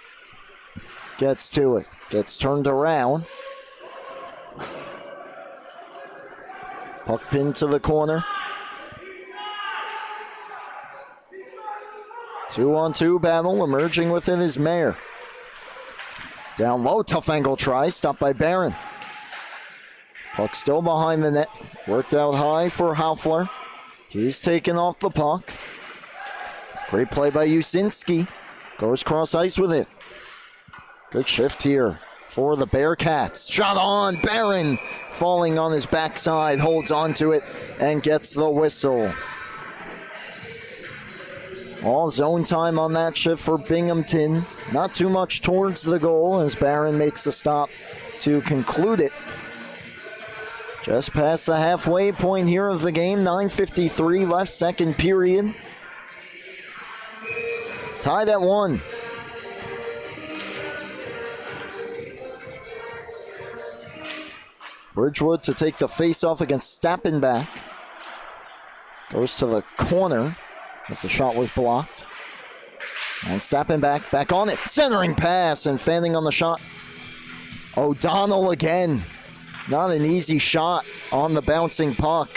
gets to it. Gets turned around. Puck pinned to the corner. 2-on-2 battle. Emerging with it is Mayer. Down low, tough angle try, stopped by Barron. Puck still behind the net. Worked out high for Hoffler. He's taken off the puck. Great play by Usinski. Goes cross ice with it. Good shift here for the Bearcats. Shot on. Barron falling on his backside. Holds on to it and gets the whistle. All zone time on that shift for Binghamton. Not too much towards the goal as Barron makes the stop to conclude it. Just past the halfway point here of the game. 9:53 left, second period. Tied at 1. Bridgewood to take the face-off against Stappenbach. Goes to the corner as the shot was blocked. And Stappenbach back on it. Centering pass and fanning on the shot. O'Donnell again. Not an easy shot on the bouncing puck,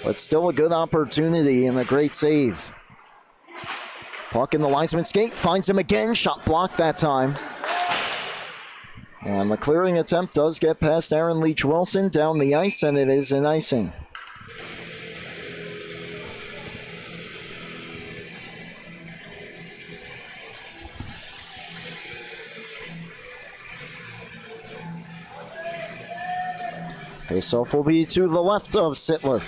but still a good opportunity and a great save. Puck in the linesman's skate, finds him again. Shot blocked that time. And the clearing attempt does get past Aaron Leach-Wilson down the ice, and it is an icing. Faceoff will be to the left of Sittler.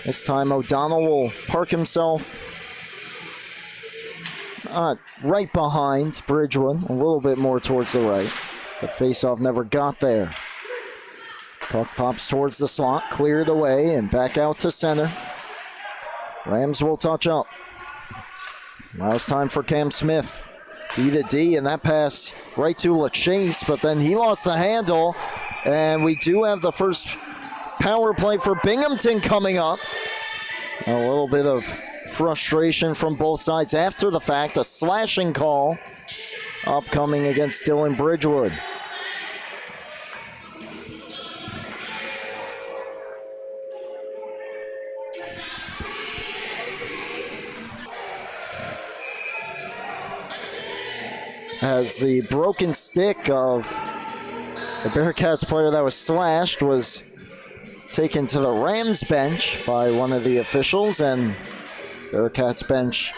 This time O'Donnell will park himself right behind Bridgewood, a little bit more towards the right. The faceoff never got there. Puck pops towards the slot, cleared away, and back out to center. Rams will touch up. Now it's time for Cam Smith. D to D, and that pass right to LaChase, but then he lost the handle. And we do have the first power play for Binghamton coming up. A little bit of frustration from both sides after the fact. A slashing call upcoming against Dylan Bridgewood. As the broken stick of the Bearcats player that was slashed was taken to the Rams bench by one of the officials, and Bearcats bench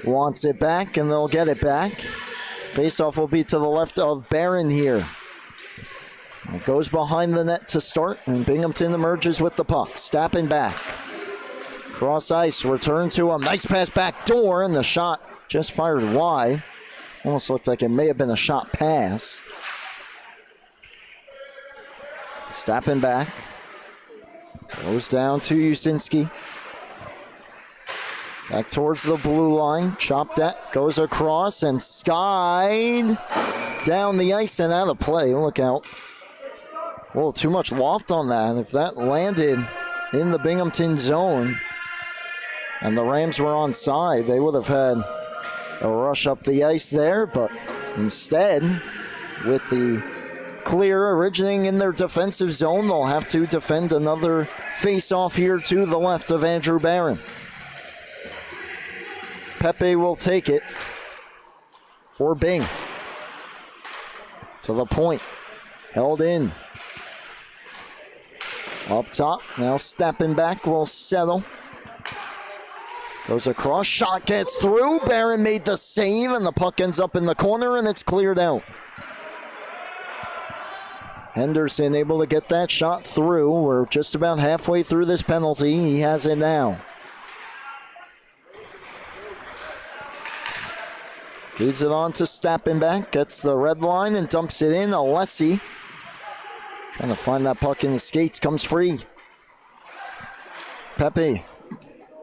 wants it back, and they'll get it back. Faceoff will be to the left of Barron here. It goes behind the net to start, and Binghamton emerges with the puck. Stappenbach. Cross ice, return to him. Nice pass back door, and the shot just fired wide. Almost looked like it may have been a shot pass. Stappenbach goes down to Usinski. Back towards the blue line. Chopped at, goes across and skied down the ice and out of play. Look out. A little too much loft on that. If that landed in the Binghamton zone and the Rams were onside, they would have had a rush up the ice there, but instead, with the clear originating in their defensive zone, they'll have to defend another face-off here to the left of Andrew Barron. Pepe will take it for Bing. To the point. Held in. Up top. Now Stappenbach will settle. Goes across. Shot gets through. Barron made the save, and the puck ends up in the corner, and it's cleared out. Henderson able to get that shot through. We're just about halfway through this penalty. He has it now. Feeds it on to Stappenbach. Gets the red line and dumps it in. Alessi trying to find that puck in his skates. Comes free. Pepe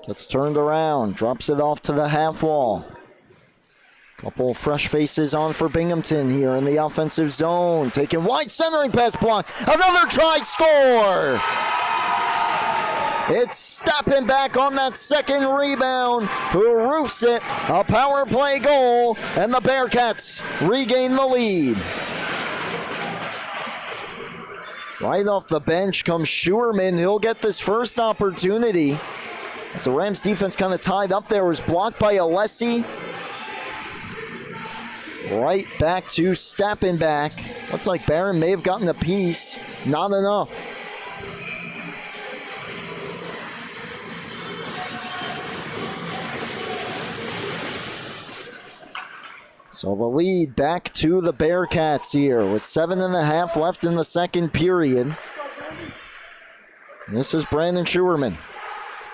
gets turned around. Drops it off to the half wall. Couple fresh faces on for Binghamton here in the offensive zone. Taking wide, centering pass block. Another try, score! It's Stappenbach on that second rebound, who roofs it. A power play goal, and the Bearcats regain the lead. Right off the bench comes Schuerman. He'll get this first opportunity. As the Rams defense kind of tied up there, was blocked by Alessi. Right back to Stappenbach. Looks like Barron may have gotten a piece. Not enough. So the lead back to the Bearcats here with 7.5 left in the second period. This is Brandon Schuerman.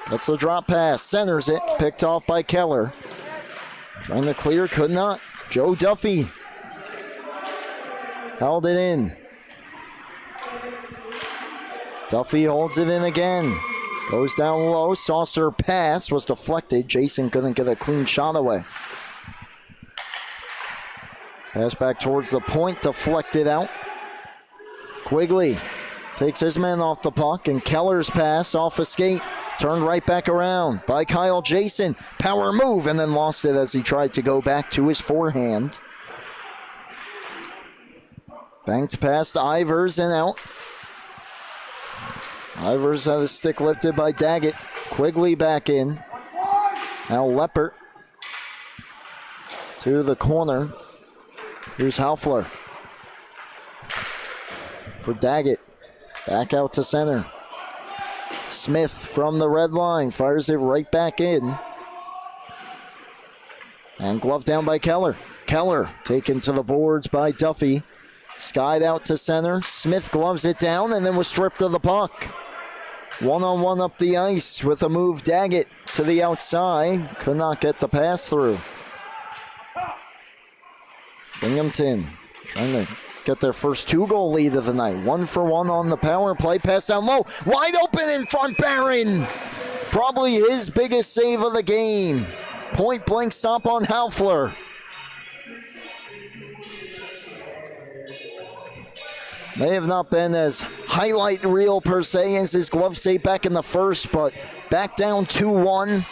Gets the drop pass, centers it, picked off by Keller. Trying to clear, could not. Joe Duffy held it in. Duffy holds it in again. Goes down low, saucer pass was deflected. Jason couldn't get a clean shot away. Pass back towards the point, deflected out. Quigley takes his man off the puck, and Keller's pass off a skate. Turned right back around by Kyle Jason. Power move, and then lost it as he tried to go back to his forehand. Banked past Ivers and out. Ivers had his stick lifted by Daggett. Quigley back in. Now Leppert to the corner. Here's Halfler for Daggett. Back out to center. Smith from the red line fires it right back in. And glove down by Keller. Keller taken to the boards by Duffy. Skied out to center. Smith gloves it down and then was stripped of the puck. One-on-one up the ice with a move. Daggett to the outside. Could not get the pass through. Binghamton trying to get their first 2-goal lead of the night. 1-for-1 on the power play. Pass down low. Wide open in front, Barron. Probably his biggest save of the game. Point blank stop on Halfler. May have not been as highlight reel per se as his glove save back in the first, but back down 2-1.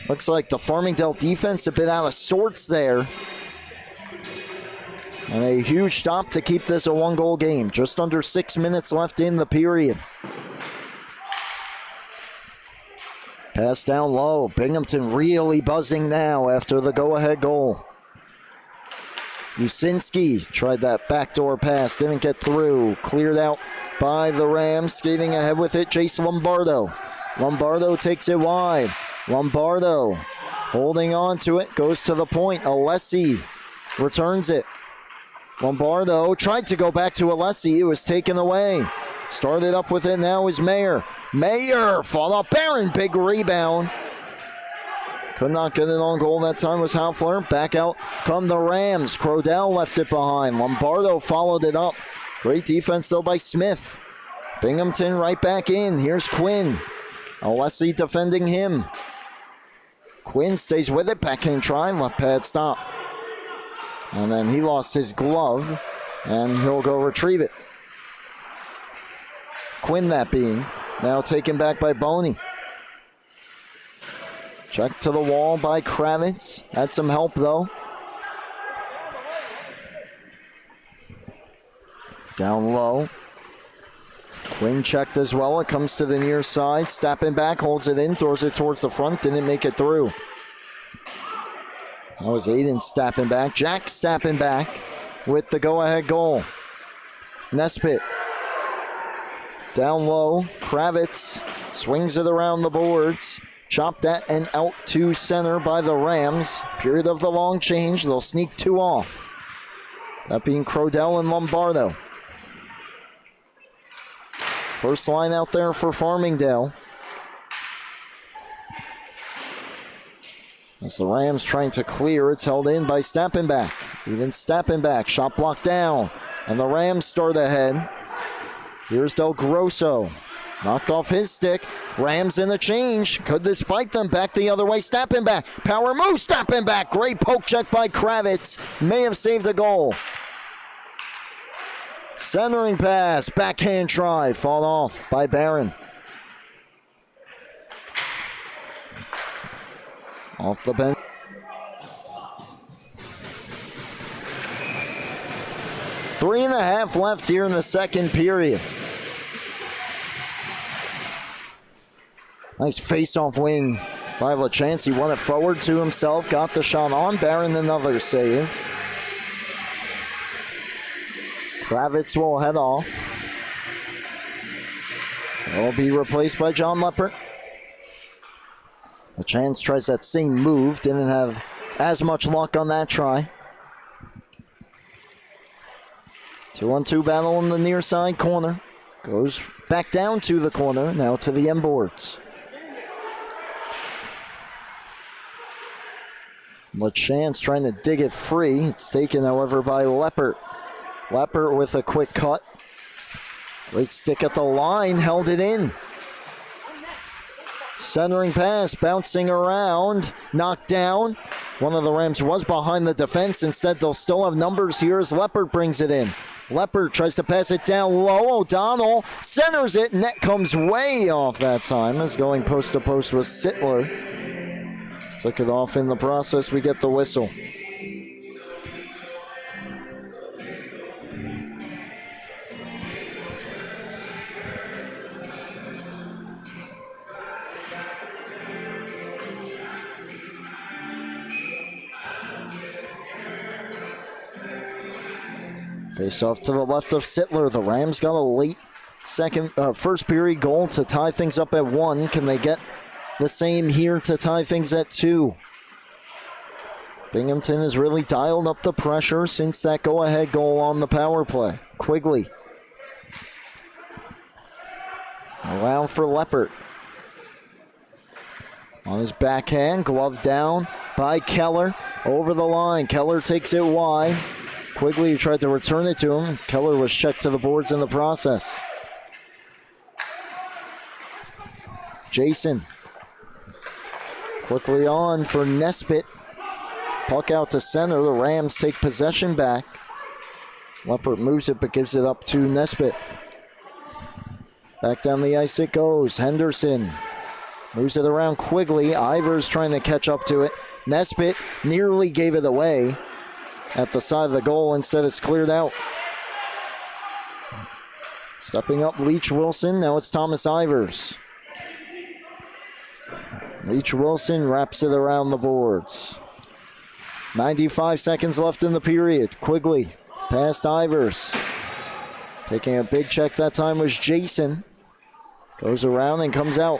Looks like the Farmingdale defense a bit out of sorts there. And a huge stop to keep this a 1-goal game. Just under 6 minutes left in the period. Pass down low. Binghamton really buzzing now after the go-ahead goal. Usinski tried that backdoor pass, didn't get through. Cleared out by the Rams. Skating ahead with it, Jace Lombardo. Lombardo takes it wide. Lombardo holding on to it, goes to the point. Alessi returns it. Lombardo tried to go back to Alessi. It was taken away. Started up with it now is Mayer. Mayer fought off Barron. Big rebound. Could not get it on goal that time was Halfler. Back out come the Rams. Crodell left it behind. Lombardo followed it up. Great defense though by Smith. Binghamton right back in. Here's Quinn. Alessi defending him. Quinn stays with it. Backhand try. Left pad stop. And then he lost his glove, and he'll go retrieve it. Quinn that being. Now taken back by Boney. Check to the wall by Kravitz. Had some help, though. Down low. Quinn checked as well. It comes to the near side. Stepping back, holds it in, throws it towards the front. Didn't make it through. That was Aiden stepping back. Jack stepping back with the go-ahead goal. Nesbitt down low. Kravitz swings it around the boards. Chopped at and out to center by the Rams. Period of the long change. They'll sneak 2 off. That being Crodell and Lombardo. First line out there for Farmingdale. As the Rams trying to clear, it's held in by Stappenback. Even Stappenback, shot blocked down. And the Rams start ahead. Here's Del Grosso. Knocked off his stick. Rams in the change. Could this spike them? Back the other way. Stappenback. Power move. Stappenback. Great poke check by Kravitz. May have saved a goal. Centering pass. Backhand try. Fall off by Barron. Off the bench. Three and a half left here in the second period. Nice face-off win by LaChance. He won it forward to himself. Got the shot on. Barron, another save. Kravitz will head off. Will be replaced by John Leppert. LaChance tries that same move. Didn't have as much luck on that try. 2-on-2 battle in the near side corner. Goes back down to the corner, now to the end boards. LaChance trying to dig it free. It's taken, however, by Leppert. Leppert with a quick cut. Great stick at the line, held it in. Centering pass, bouncing around, knocked down. One of the Rams was behind the defense. Instead, they'll still have numbers here as Leppert brings it in. Leppert tries to pass it down low. O'Donnell centers it. Net comes way off that time as going post to post was Sittler. Took it off in the process. We get the whistle. Face off to the left of Sittler. The Rams got a late first period goal to tie things up at 1. Can they get the same here to tie things at 2? Binghamton has really dialed up the pressure since that go-ahead goal on the power play. Quigley. Around for Leppert. On his backhand, glove down by Keller. Over the line. Keller takes it wide. Quigley tried to return it to him. Keller was checked to the boards in the process. Jason. Quickly on for Nesbitt. Puck out to center. The Rams take possession back. Leppert moves it but gives it up to Nesbitt. Back down the ice it goes. Henderson moves it around Quigley. Ivers trying to catch up to it. Nesbitt nearly gave it away at the side of the goal. Instead, it's cleared out. Stepping up, Leach Wilson. Now it's Thomas Ivers. Leach Wilson wraps it around the boards. 95 seconds left in the period. Quigley past Ivers. Taking a big check that time was Jason. Goes around and comes out.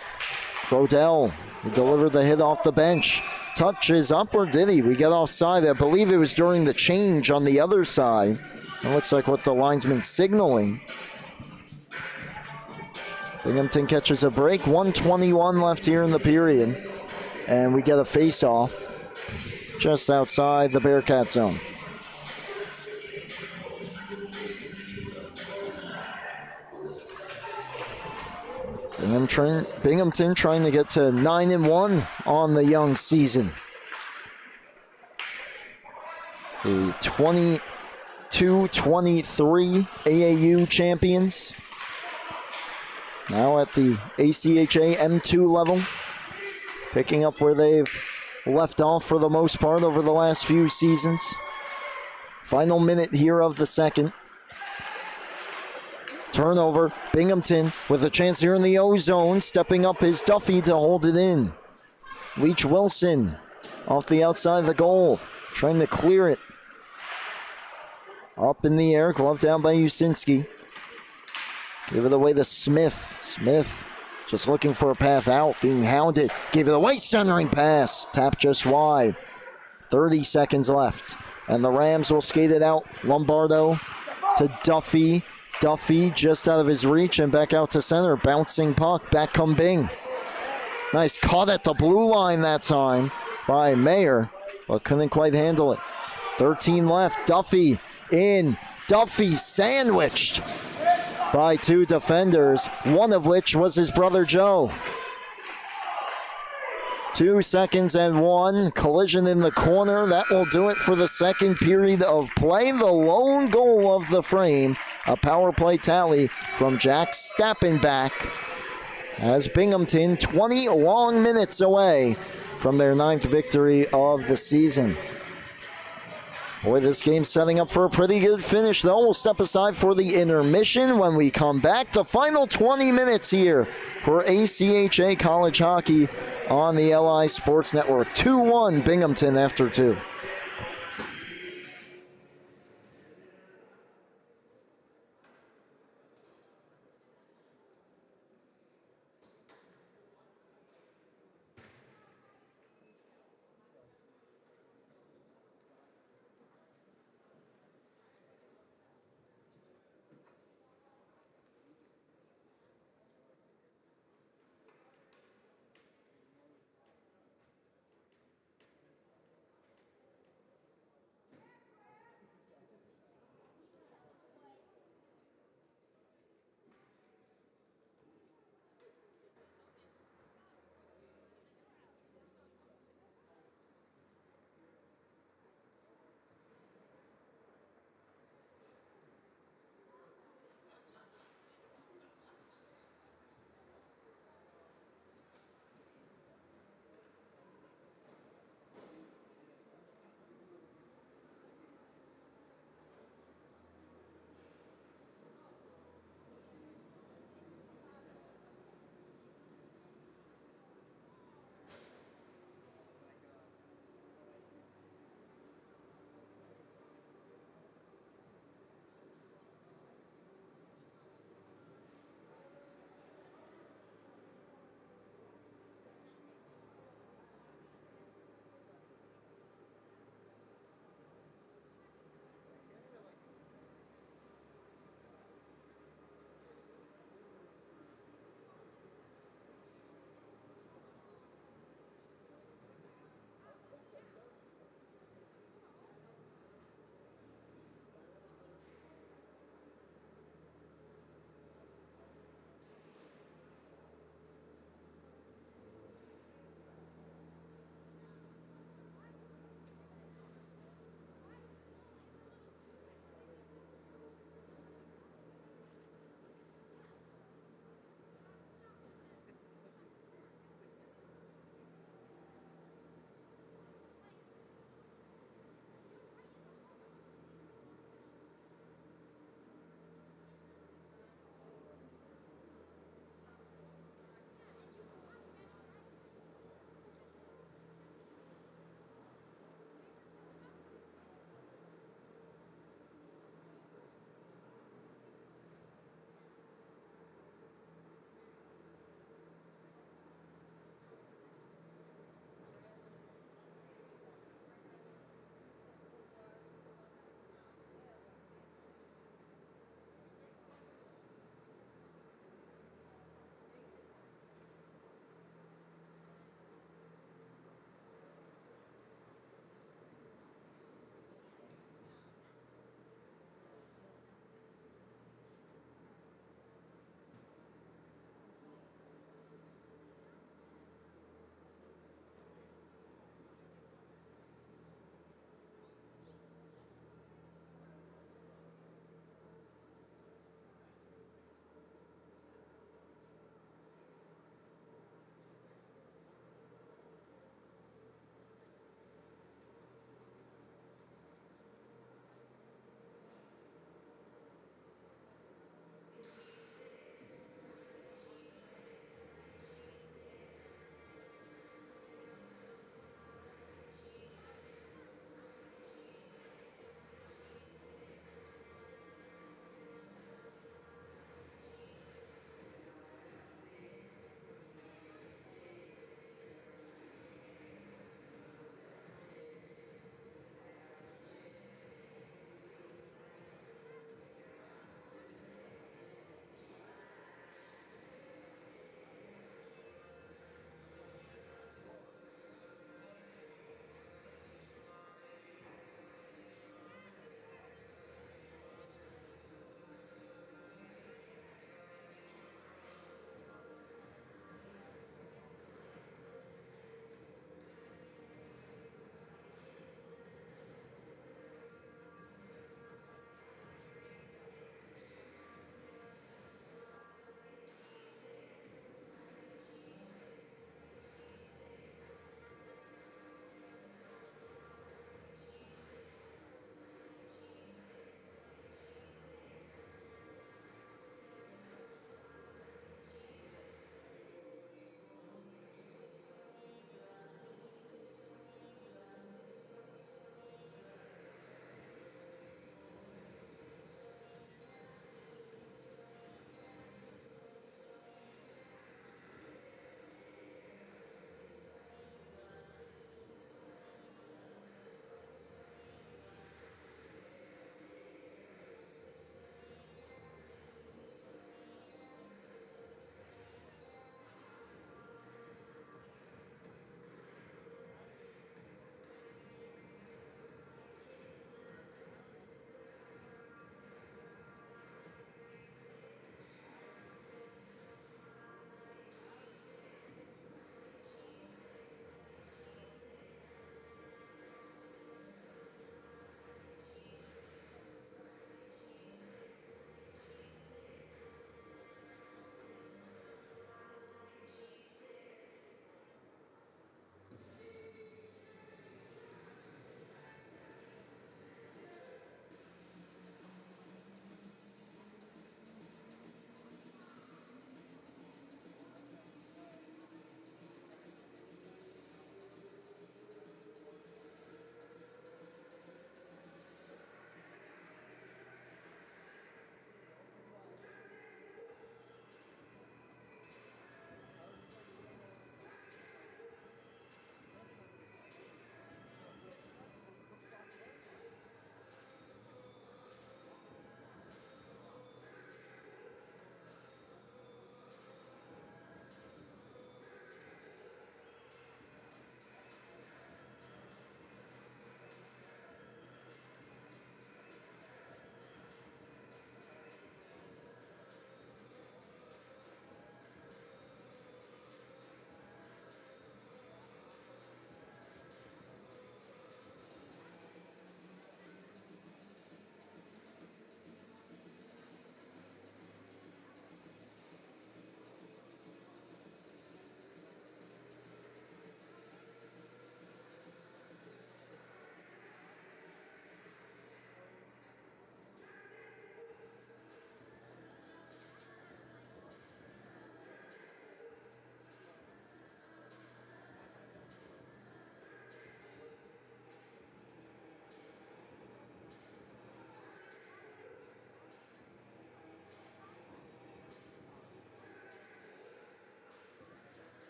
Crodell, who delivered the hit off the bench. Touches up, or did he? We get offside. I believe it was during the change on the other side. It looks like what the linesman's signaling. Binghamton catches a break. 1:21 left here in the period. And we get a face-off just outside the Bearcat zone. Binghamton trying to get to 9-1 on the young season. The 22-23 AAU champions. Now at the ACHA M2 level. Picking up where they've left off for the most part over the last few seasons. Final minute here of the second. Turnover, Binghamton with a chance here in the O-zone. Stepping up is Duffy to hold it in. Leach Wilson off the outside of the goal. Trying to clear it. Up in the air, glove down by Usinski. Give it away to Smith. Smith just looking for a path out, being hounded. Gave it away, centering pass. Tap just wide. 30 seconds left. And the Rams will skate it out. Lombardo to Duffy. Duffy just out of his reach and back out to center. Bouncing puck. Back come Bing. Nice cut at the blue line that time by Mayer, but couldn't quite handle it. 13 left. Duffy in. Duffy sandwiched by 2 defenders, one of which was his brother Joe. 2 seconds and 1. Collision in the corner. That will do it for the second period of play. The lone goal of the frame. A power play tally from Jack Stappenbach as Binghamton 20 long minutes away from their 9th victory of the season. Boy, this game's setting up for a pretty good finish, though. We'll step aside for the intermission. When we come back, the final 20 minutes here for ACHA College Hockey on the LI Sports Network. 2-1 Binghamton after 2.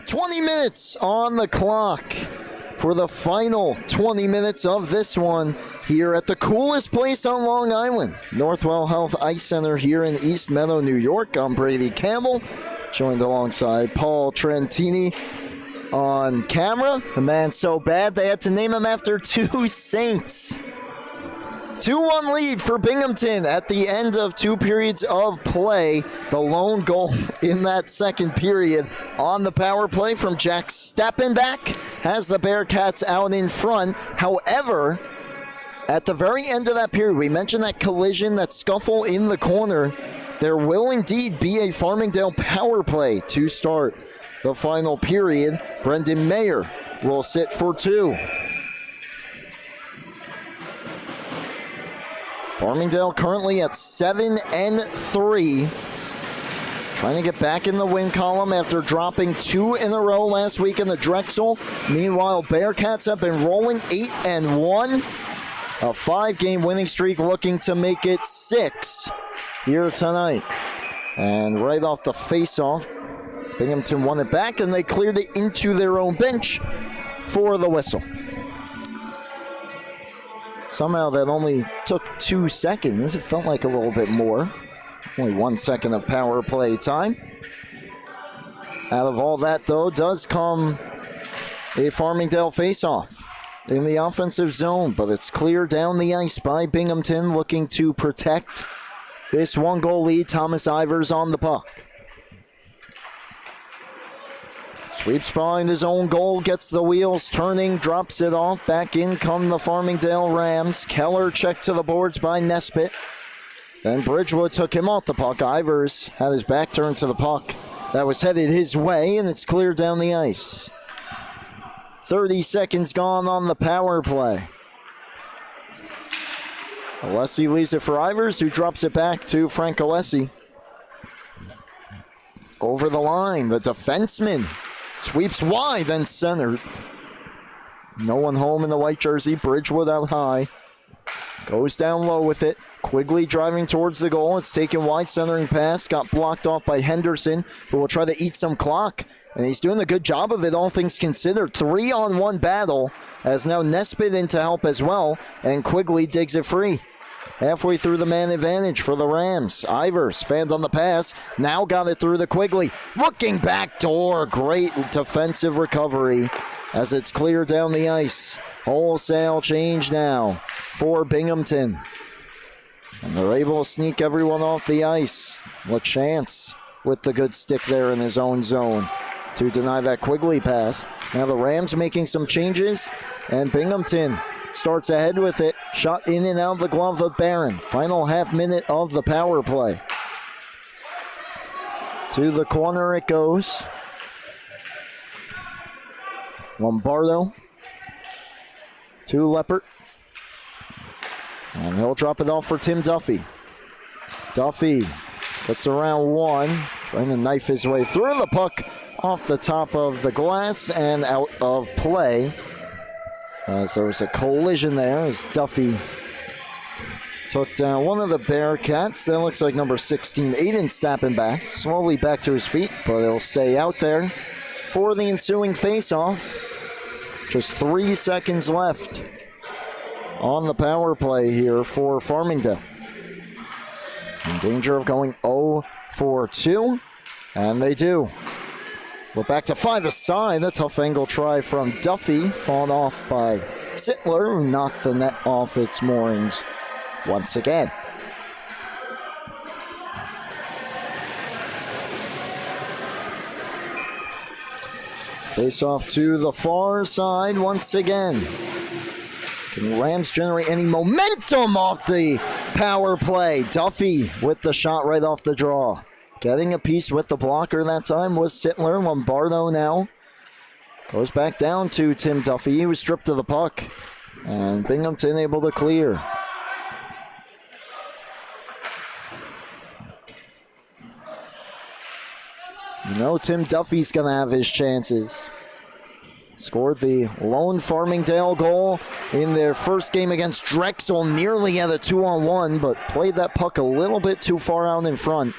20 minutes on the clock for the final 20 minutes of this one here at the coolest place on Long Island, Northwell Health Ice Center here in East Meadow, New York. I'm Brady Campbell, joined alongside Paul Trentini on camera. The man so bad they had to name him after two saints. 2-1 lead for Binghamton at the end of 2 periods of play. The lone goal in that second period on the power play from Jack Steppenbach has the Bearcats out in front. However, at the very end of that period, we mentioned that collision, that scuffle in the corner. There will indeed be a Farmingdale power play to start the final period. Brendan Mayer will sit for 2. Farmingdale currently at 7-3. Trying to get back in the win column after dropping 2 in a row last week in the Drexel. Meanwhile, Bearcats have been rolling 8-1. A 5-game winning streak looking to make it 6 here tonight. And right off the face-off, Binghamton won it back and they cleared it into their own bench for the whistle. Somehow that only took 2 seconds. It felt like a little bit more. Only 1 second of power play time. Out of all that, though, does come a Farmingdale face-off in the offensive zone, but it's cleared down the ice by Binghamton, looking to protect this 1-goal lead. Thomas Ivers on the puck. Sweeps behind his own goal, gets the wheels turning, drops it off. Back in come the Farmingdale Rams. Keller checked to the boards by Nesbitt. Then Bridgewood took him off the puck. Ivers had his back turned to the puck. That was headed his way, and it's cleared down the ice. 30 seconds gone on the power play. Alessi leaves it for Ivers, who drops it back to Frank Alessi. Over the line, the defenseman sweeps wide, then centered. No one home in the white jersey. Bridgewood out high. Goes down low with it. Quigley driving towards the goal. It's taken wide, centering pass. Got blocked off by Henderson, who will try to eat some clock. And he's doing a good job of it, all things considered. 3-on-1 battle, as now Nesbitt in to help as well. And Quigley digs it free. Halfway through the man advantage for the Rams. Ivers fanned on the pass. Now got it through the Quigley. Looking back door. Great defensive recovery as it's cleared down the ice. Wholesale change now for Binghamton. And they're able to sneak everyone off the ice. LaChance with the good stick there in his own zone to deny that Quigley pass. Now the Rams making some changes, and Binghamton starts ahead with it. Shot in and out of the glove of Barron. Final half minute of the power play. To the corner it goes. Lombardo to Leppert. And he'll drop it off for Tim Duffy. Duffy gets around 1. Trying to knife his way through the puck off the top of the glass and out of play. As there was a collision there as Duffy took down one of the Bearcats. That looks like number 16, Aiden Stappenbach. Slowly back to his feet, but he'll stay out there for the ensuing face-off. Just 3 seconds left on the power play here for Farmingdale. In danger of going 0 for 2, and they do. We're back to 5 aside. A tough angle try from Duffy, fought off by Sittler, who knocked the net off its moorings once again. Face off to the far side once again. Can Rams generate any momentum off the power play? Duffy with the shot right off the draw. Getting a piece with the blocker that time was Sittler. Lombardo now goes back down to Tim Duffy. He was stripped of the puck. And Binghamton able to clear. You know Tim Duffy's going to have his chances. Scored the lone Farmingdale goal in their first game against Drexel. Nearly had a 2-on-1, but played that puck a little bit too far out in front.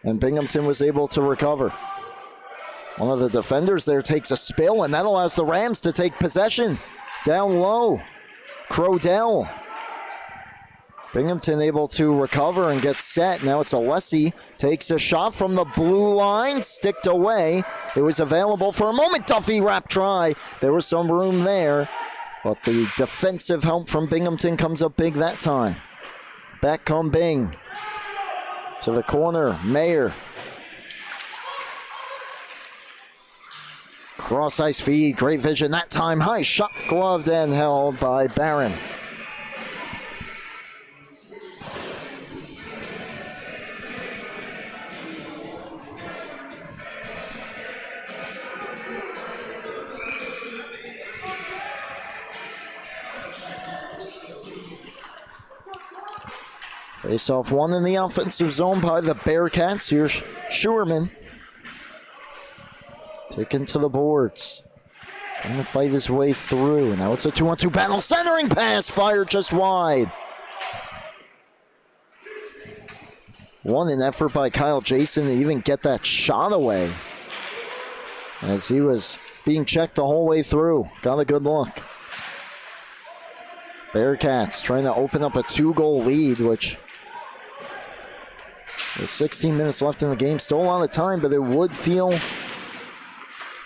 And Binghamton was able to recover. One of the defenders there takes a spill, and that allows the Rams to take possession. Down low, Crodell. Binghamton able to recover and get set. Now it's Alessi. Takes a shot from the blue line. Sticked away. It was available for a moment. Duffy wrap try. There was some room there. But the defensive help from Binghamton comes up big that time. Back come Bing. To the corner. Mayer. Cross ice feed. Great vision that time. High shot gloved and held by Barron. Face-off one in the offensive zone by the Bearcats. Here's Schuerman. Taken to the boards. Trying to fight his way through. Now it's a 2-on-2 battle. Centering pass. Fired just wide. An effort by Kyle Jason to even get that shot away. As he was being checked the whole way through. Got a good look. Bearcats trying to open up a 2-goal lead, which... With 16 minutes left in the game, still a lot of time, but it would feel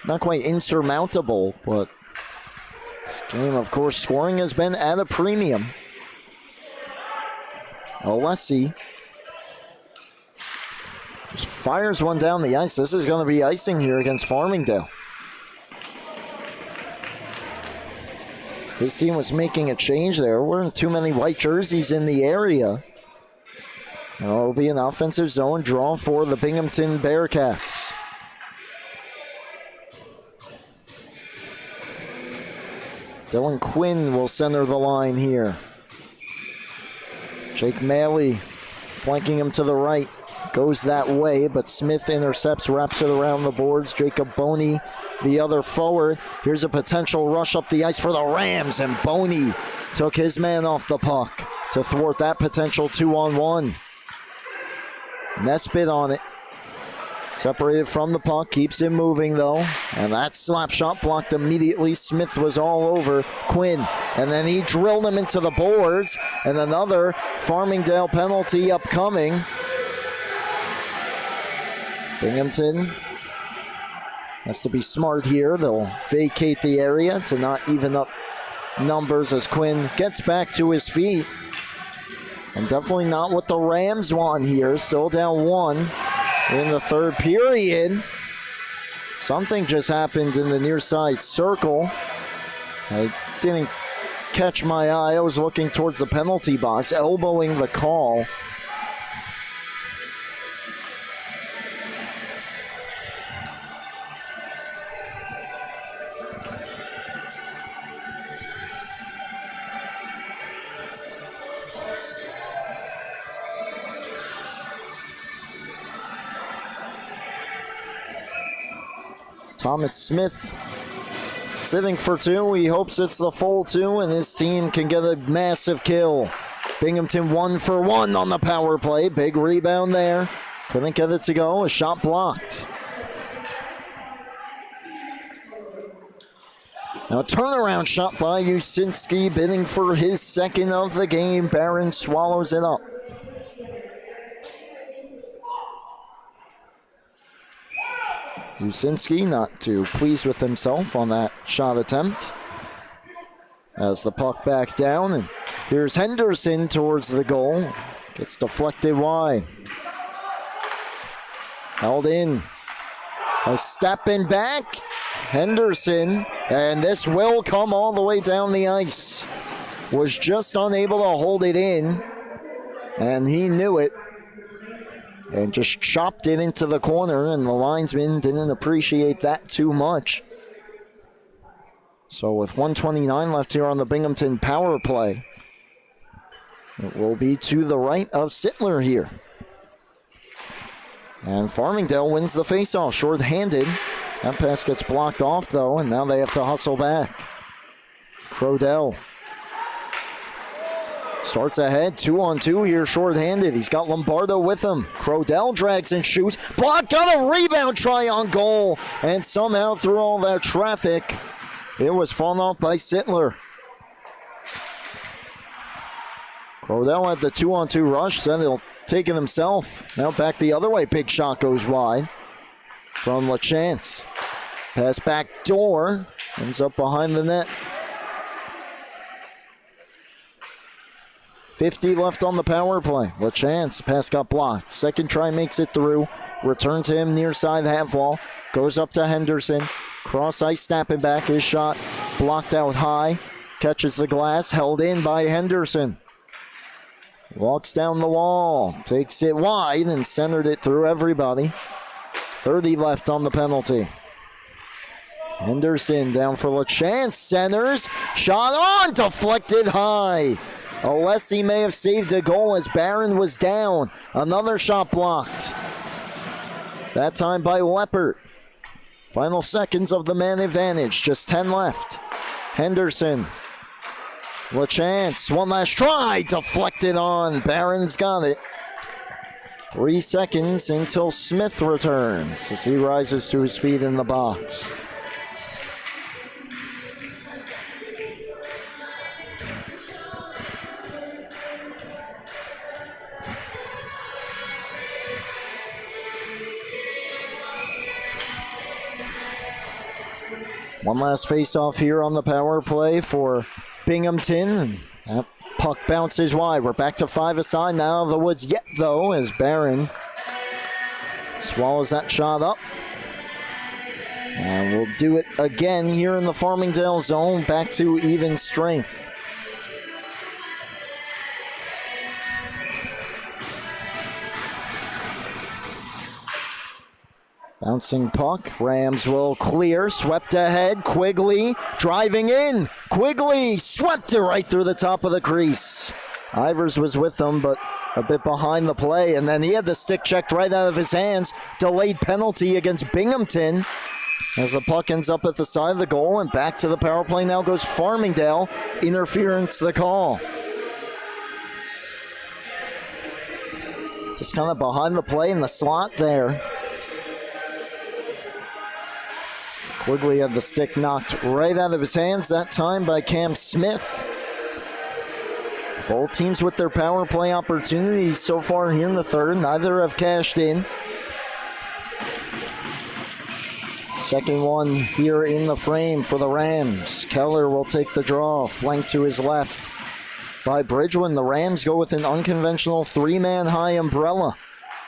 not quite insurmountable. But this game, of course, scoring has been at a premium. Alessi just fires one down the ice. This is going to be icing here against Farmingdale. His team was making a change there. There weren't too many white jerseys in the area. It'll be an offensive zone draw for the Binghamton Bearcats. Dylan Quinn will center the line here. Jake Maley flanking him to the right. Goes that way, but Smith intercepts, wraps it around the boards. Jacob Boney, the other forward. Here's a potential rush up the ice for the Rams, and Boney took his man off the puck to thwart that potential 2-on-1. Nesbitt on it. Separated from the puck, keeps him moving though. And that slap shot blocked immediately. Smith was all over Quinn. And then he drilled him into the boards. And another Farmingdale penalty upcoming. Binghamton has to be smart here. They'll vacate the area to not even up numbers as Quinn gets back to his feet. And definitely not what the Rams want here. Still down 1 in the third period. Something just happened in the near side circle. I didn't catch my eye. I was looking towards the penalty box, elbowing the call. Thomas Smith sitting for 2. He hopes it's the full 2 and his team can get a massive kill. Binghamton 1 for 1 on the power play. Big rebound there. Couldn't get it to go. A shot blocked. Now a turnaround shot by Usinski, bidding for his second of the game. Barron swallows it up. Usinski not too pleased with himself on that shot attempt. As the puck back down, and here's Henderson towards the goal. Gets deflected wide. Held in. A stepping back. Henderson, and this will come all the way down the ice. Was just unable to hold it in, and he knew it. And just chopped it into the corner, and the linesman didn't appreciate that too much. So with 1:29 left here on the Binghamton power play, it will be to the right of Sittler here. And Farmingdale wins the faceoff, short-handed. That pass gets blocked off, though, and now they have to hustle back. Crodell Starts ahead, 2-on-2 here, shorthanded. He's got Lombardo with him. Crodell drags and shoots. Block, got a rebound try on goal. And somehow through all that traffic, it was fought off by Sittler. Crodell had the 2-on-2 rush, said he'll take it himself. Now back the other way, big shot goes wide from LaChance. Pass back door, ends up behind the net. 50 left on the power play. LaChance, pass got blocked. Second try makes it through. Return to him near side half wall. Goes up to Henderson. Cross ice snapping back. His shot blocked out high. Catches the glass. Held in by Henderson. Walks down the wall. Takes it wide and centered it through everybody. 30 left on the penalty. Henderson down for LaChance. Centers. Shot on. Deflected high. Alessi may have saved a goal as Barron was down. Another shot blocked. That time by Leppert. Final seconds of the man advantage. Just 10 left. Henderson. LaChance. One last try. Deflected on. Barron's got it. 3 seconds until Smith returns as he rises to his feet in the box. One last face-off here on the power play for Binghamton. That puck bounces wide. We're back to 5 aside now out of the woods yet, though, as Barron swallows that shot up. And we'll do it again here in the Farmingdale zone. Back to even strength. Bouncing puck, Rams will clear, swept ahead, Quigley driving in, Quigley swept it right through the top of the crease. Ivers was with them, but a bit behind the play, and then he had the stick checked right out of his hands. Delayed penalty against Binghamton as the puck ends up at the side of the goal, and back to the power play now goes Farmingdale. Interference the call. Just kind of behind the play in the slot there. Quigley had the stick knocked right out of his hands that time by Cam Smith. Both teams with their power play opportunities so far here in the third. Neither have cashed in. Second one here in the frame for the Rams. Keller will take the draw, flanked to his left by Bridgewin. The Rams go with an unconventional 3-man high umbrella.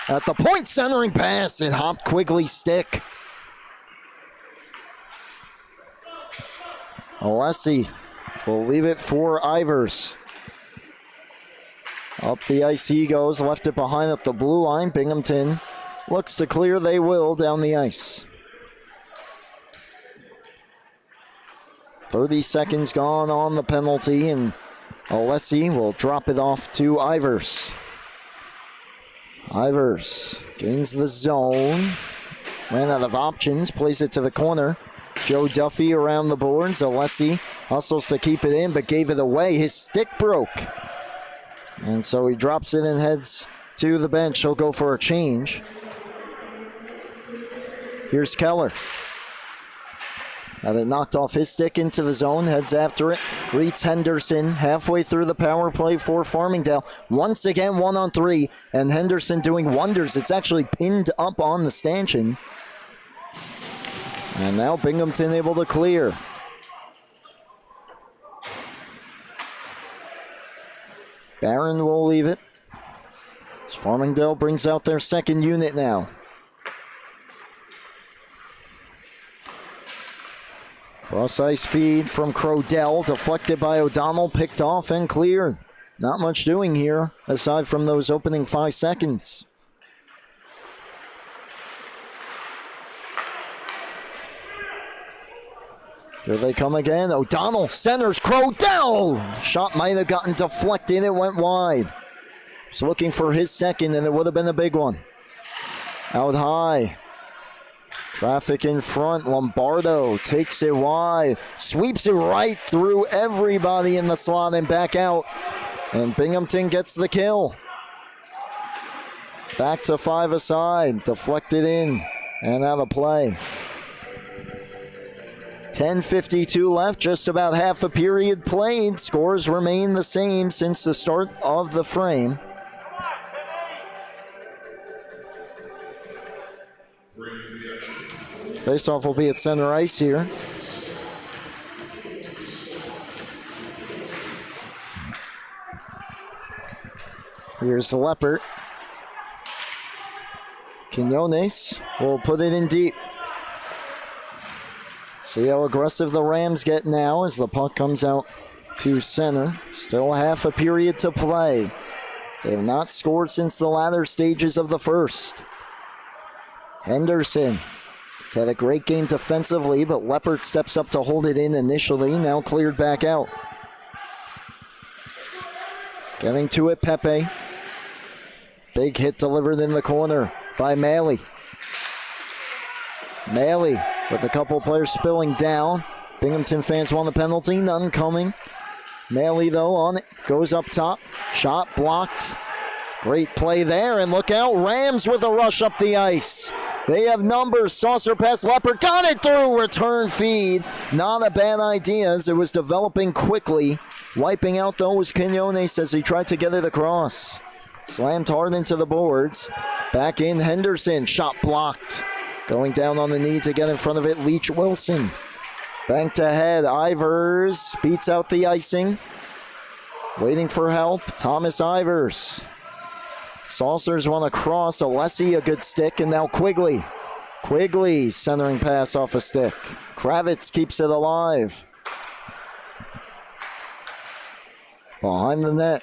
At the point, centering pass, it hopped Quigley's stick. Alessi will leave it for Ivers. Up the ice he goes, left it behind at the blue line. Binghamton looks to clear, they will down the ice. 30 seconds gone on the penalty, and Alessi will drop it off to Ivers. Ivers gains the zone, ran out of options, plays it to the corner. Joe Duffy around the boards. Alessi hustles to keep it in, but gave it away. His stick broke. And so he drops it and heads to the bench. He'll go for a change. Here's Keller. Had it knocked off his stick into the zone, heads after it. Greets Henderson halfway through the power play for Farmingdale. Once again, 1-on-3, and Henderson doing wonders. It's actually pinned up on the stanchion. And now Binghamton able to clear. Barron will leave it. As Farmingdale brings out their second unit now. Cross ice feed from Crodell, deflected by O'Donnell, picked off and cleared. Not much doing here aside from those opening 5 seconds. Here they come again. O'Donnell centers. Crodell! Shot might have gotten deflected. It went wide. He's looking for his second, and it would have been a big one. Out high. Traffic in front. Lombardo takes it wide. Sweeps it right through everybody in the slot and back out. And Binghamton gets the kill. Back to 5 aside, deflected in and out of play. 10:52 left, just about half a period played. Scores remain the same since the start of the frame. Faceoff will be at center ice here. Here's Leppert. Quinones will put it in deep. See how aggressive the Rams get now as the puck comes out to center. Still half a period to play. They have not scored since the latter stages of the first. Henderson has had a great game defensively, but Leppert steps up to hold it in initially, now cleared back out. Getting to it, Pepe. Big hit delivered in the corner by Maley. Maley with a couple players spilling down. Binghamton fans want the penalty, none coming. Maley though on it, goes up top. Shot blocked. Great play there, and look out, Rams with a rush up the ice. They have numbers, saucer pass, Leppert got it through, return feed. Not a bad idea as it was developing quickly. Wiping out though was Quinones as he tried to get it across. Slammed hard into the boards. Back in Henderson, shot blocked. Going down on the knee to get in front of it, Leach Wilson. Banked ahead, Ivers beats out the icing. Waiting for help, Thomas Ivers. Saucers want to cross, Alessi a good stick, and now Quigley. Quigley centering pass off a stick. Kravitz keeps it alive. Behind the net.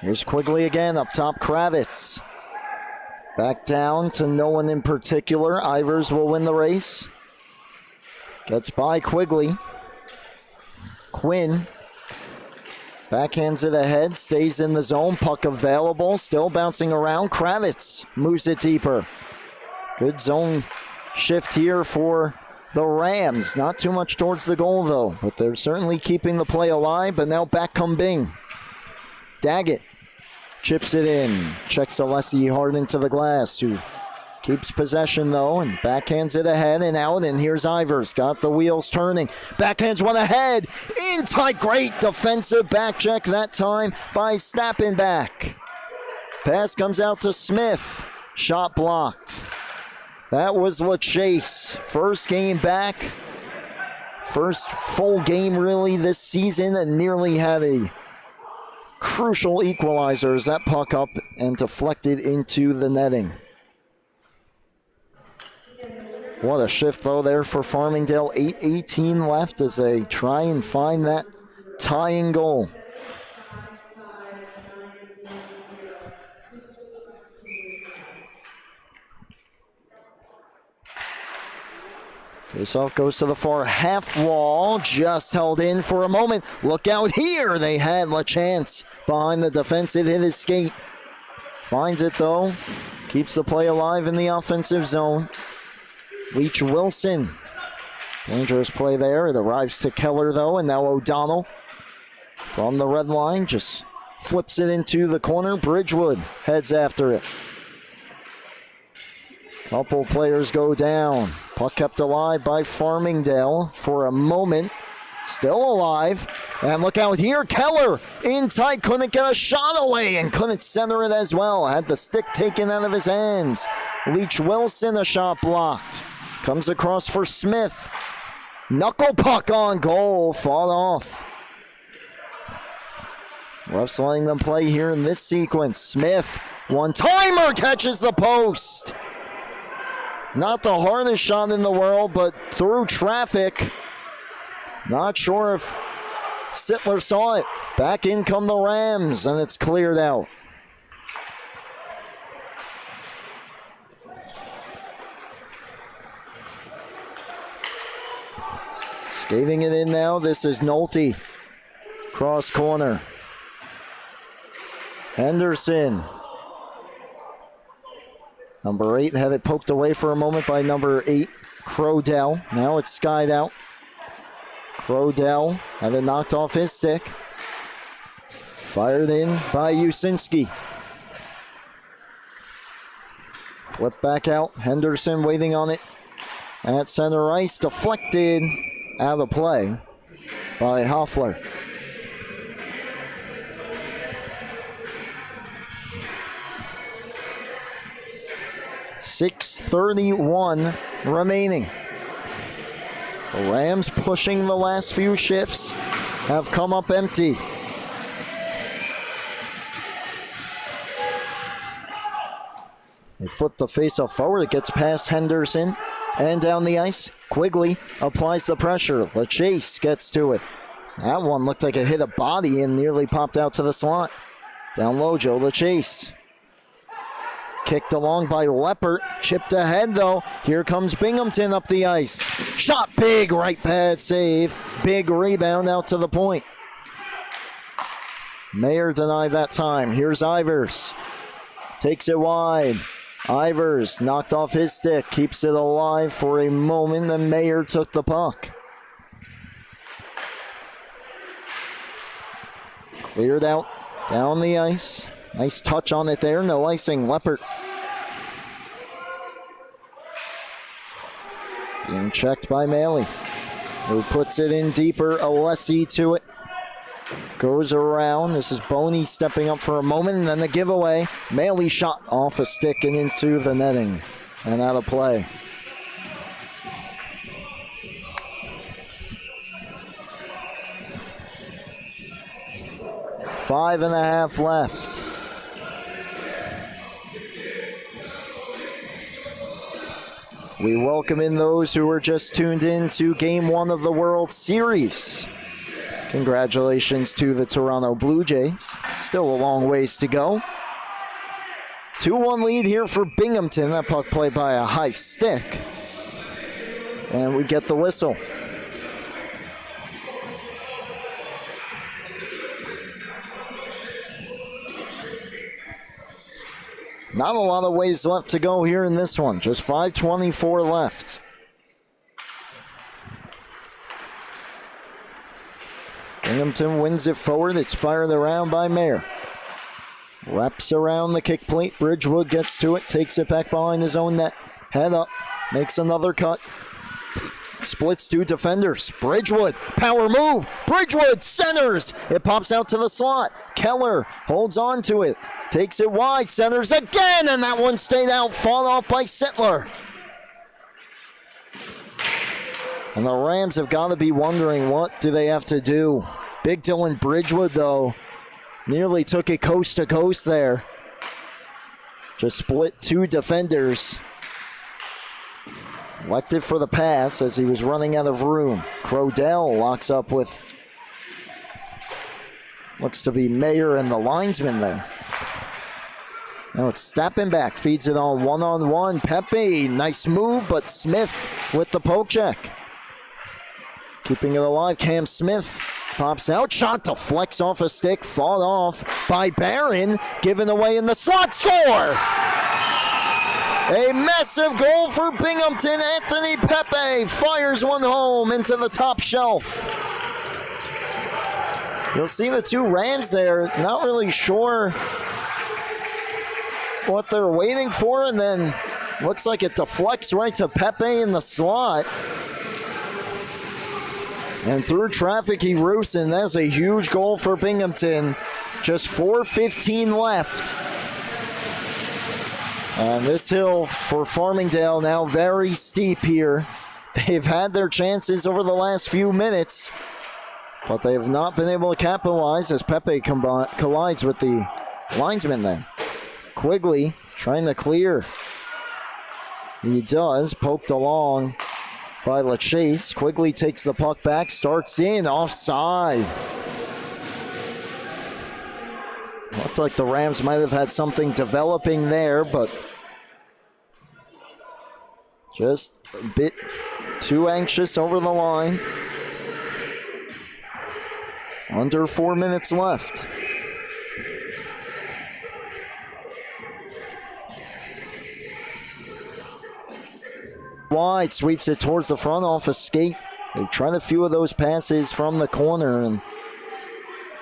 Here's Quigley again, up top Kravitz. Back down to no one in particular. Ivers will win the race. Gets by Quigley. Quinn. Backhands it ahead, stays in the zone. Puck available, still bouncing around. Kravitz moves it deeper. Good zone shift here for the Rams. Not too much towards the goal though, but they're certainly keeping the play alive. But now back come Bing. Daggett chips it in. Checks Alessi hard into the glass, who keeps possession though, and backhands it ahead and out. And here's Ivers, got the wheels turning. Backhands one ahead. In tight, great defensive back check that time by Stappenback. Pass comes out to Smith. Shot blocked. That was LaChase. First game back. First full game really this season, and nearly had a crucial equalizer as that puck up and deflected into the netting. What a shift though there for Farmingdale. 8:18 left as they try and find that tying goal. Faceoff goes to the far half wall, just held in for a moment. Look out here, they had LaChance behind the defense. It hit his skate. Finds it though, keeps the play alive in the offensive zone. Leach Wilson, dangerous play there. It arrives to Keller though, and now O'Donnell from the red line just flips it into the corner. Bridgewood heads after it. Couple players go down. Puck kept alive by Farmingdale for a moment. Still alive. And look out here, Keller in tight, couldn't get a shot away and couldn't center it as well. Had the stick taken out of his hands. Leach Wilson, a shot blocked. Comes across for Smith. Knuckle puck on goal, fought off. Refs letting them play here in this sequence. Smith, one-timer, catches the post. Not the hardest shot in the world, but through traffic. Not sure if Sittler saw it. Back in come the Rams, and it's cleared out. Skating it in now, this is Nolte. Cross corner. Henderson. Number 8 had it poked away for a moment by number 8, Crodell. Now it's skied out. Rodell had it knocked off his stick. Fired in by Usinski. Flip back out. Henderson waiting on it at center ice. Deflected out of play by Hoffler. .6:31 remaining. The Rams pushing the last few shifts have come up empty. They flip the faceoff forward. It gets past Henderson and down the ice. Quigley applies the pressure. LaChase gets to it. That one looked like it hit a body and nearly popped out to the slot. Down low, Joe LaChase. Kicked along by Leppert. Chipped ahead, though. Here comes Binghamton up the ice. Shot big, right pad save. Big rebound out to the point. Mayer denied that time. Here's Ivers. Takes it wide. Ivers knocked off his stick. Keeps it alive for a moment. Then Mayer took the puck. Cleared out. Down the ice. Nice touch on it there. No icing. Leppert. Being checked by Maley, who puts it in deeper. Alessi to it. Goes around. This is Boney stepping up for a moment, and then the giveaway. Maley shot off a stick and into the netting. And out of play. Five and a half left. We welcome in those who were just tuned in to Game 1 of the World Series. Congratulations to the Toronto Blue Jays. Still a long ways to go. 2-1 lead here for Binghamton. That puck played by a high stick. And we get the whistle. Not a lot of ways left to go here in this one. Just 5:24 left. Binghamton wins it forward. It's fired around by Mayer. Wraps around the kick plate. Bridgewood gets to it. Takes it back behind his own net. Head up. Makes another cut. Splits two defenders. Bridgewood. Power move. Bridgewood centers. It pops out to the slot. Keller holds on to it. Takes it wide. Centers again. And that one stayed out. Fought off by Sittler. And the Rams have got to be wondering, what do they have to do? Big Dylan Bridgewood, though, nearly took it coast to coast there. Just split two defenders. Elected for the pass as he was running out of room. Crodell locks up with, looks to be Mayer and the linesman there. Now it's stepping back, feeds it on one-on-one. Pepe, nice move, but Smith with the poke check. Keeping it alive, Cam Smith pops out. Shot deflects off a stick, fought off by Barron. Given away in the slot, score! A massive goal for Binghamton. Anthony Pepe fires one home into the top shelf. You'll see the two Rams there, not really sure what they're waiting for, and then looks like it deflects right to Pepe in the slot. And through traffic, he roosts, and that's a huge goal for Binghamton. Just 4:15 left. And this hill for Farmingdale now very steep here. They've had their chances over the last few minutes, but they have not been able to capitalize as Pepe collides with the linesman there. Quigley trying to clear. He does, poked along by LaChase. Quigley takes the puck back, starts in, offside. Looked like the Rams might have had something developing there, but just a bit too anxious over the line. Under 4 minutes left. Wide, sweeps it towards the front off a skate They've tried a few of those passes from the corner, and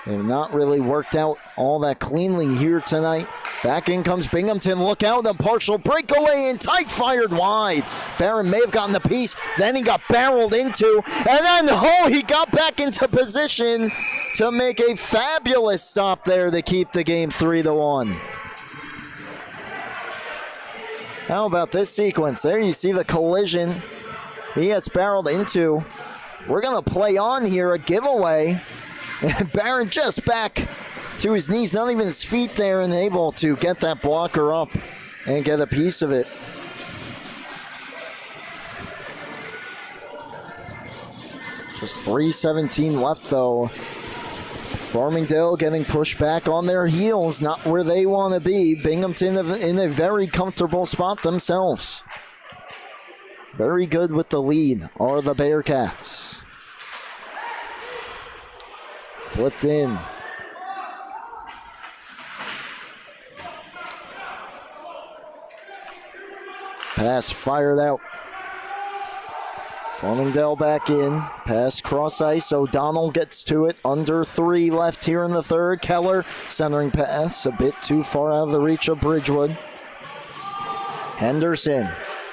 they've not really worked out all that cleanly here tonight. Back in comes Binghamton. Look out, the partial breakaway and tight fired wide. Barron may have gotten the piece. Then he got barreled into. And then, he got back into position to make a fabulous stop there to keep the game 3-1. How about this sequence? There you see the collision. He gets barreled into. We're going to play on here a giveaway. And Barron just back to his knees, not even his feet there, and able to get that blocker up and get a piece of it. Just 3:17 left, though. Farmingdale getting pushed back on their heels, not where they want to be. Binghamton in a very comfortable spot themselves. Very good with the lead are the Bearcats. Flipped in. Pass fired out. Farmingdale back in. Pass cross ice. O'Donnell gets to it. Under 3 left here in the third. Keller centering pass. A bit too far out of the reach of Bridgewood. Henderson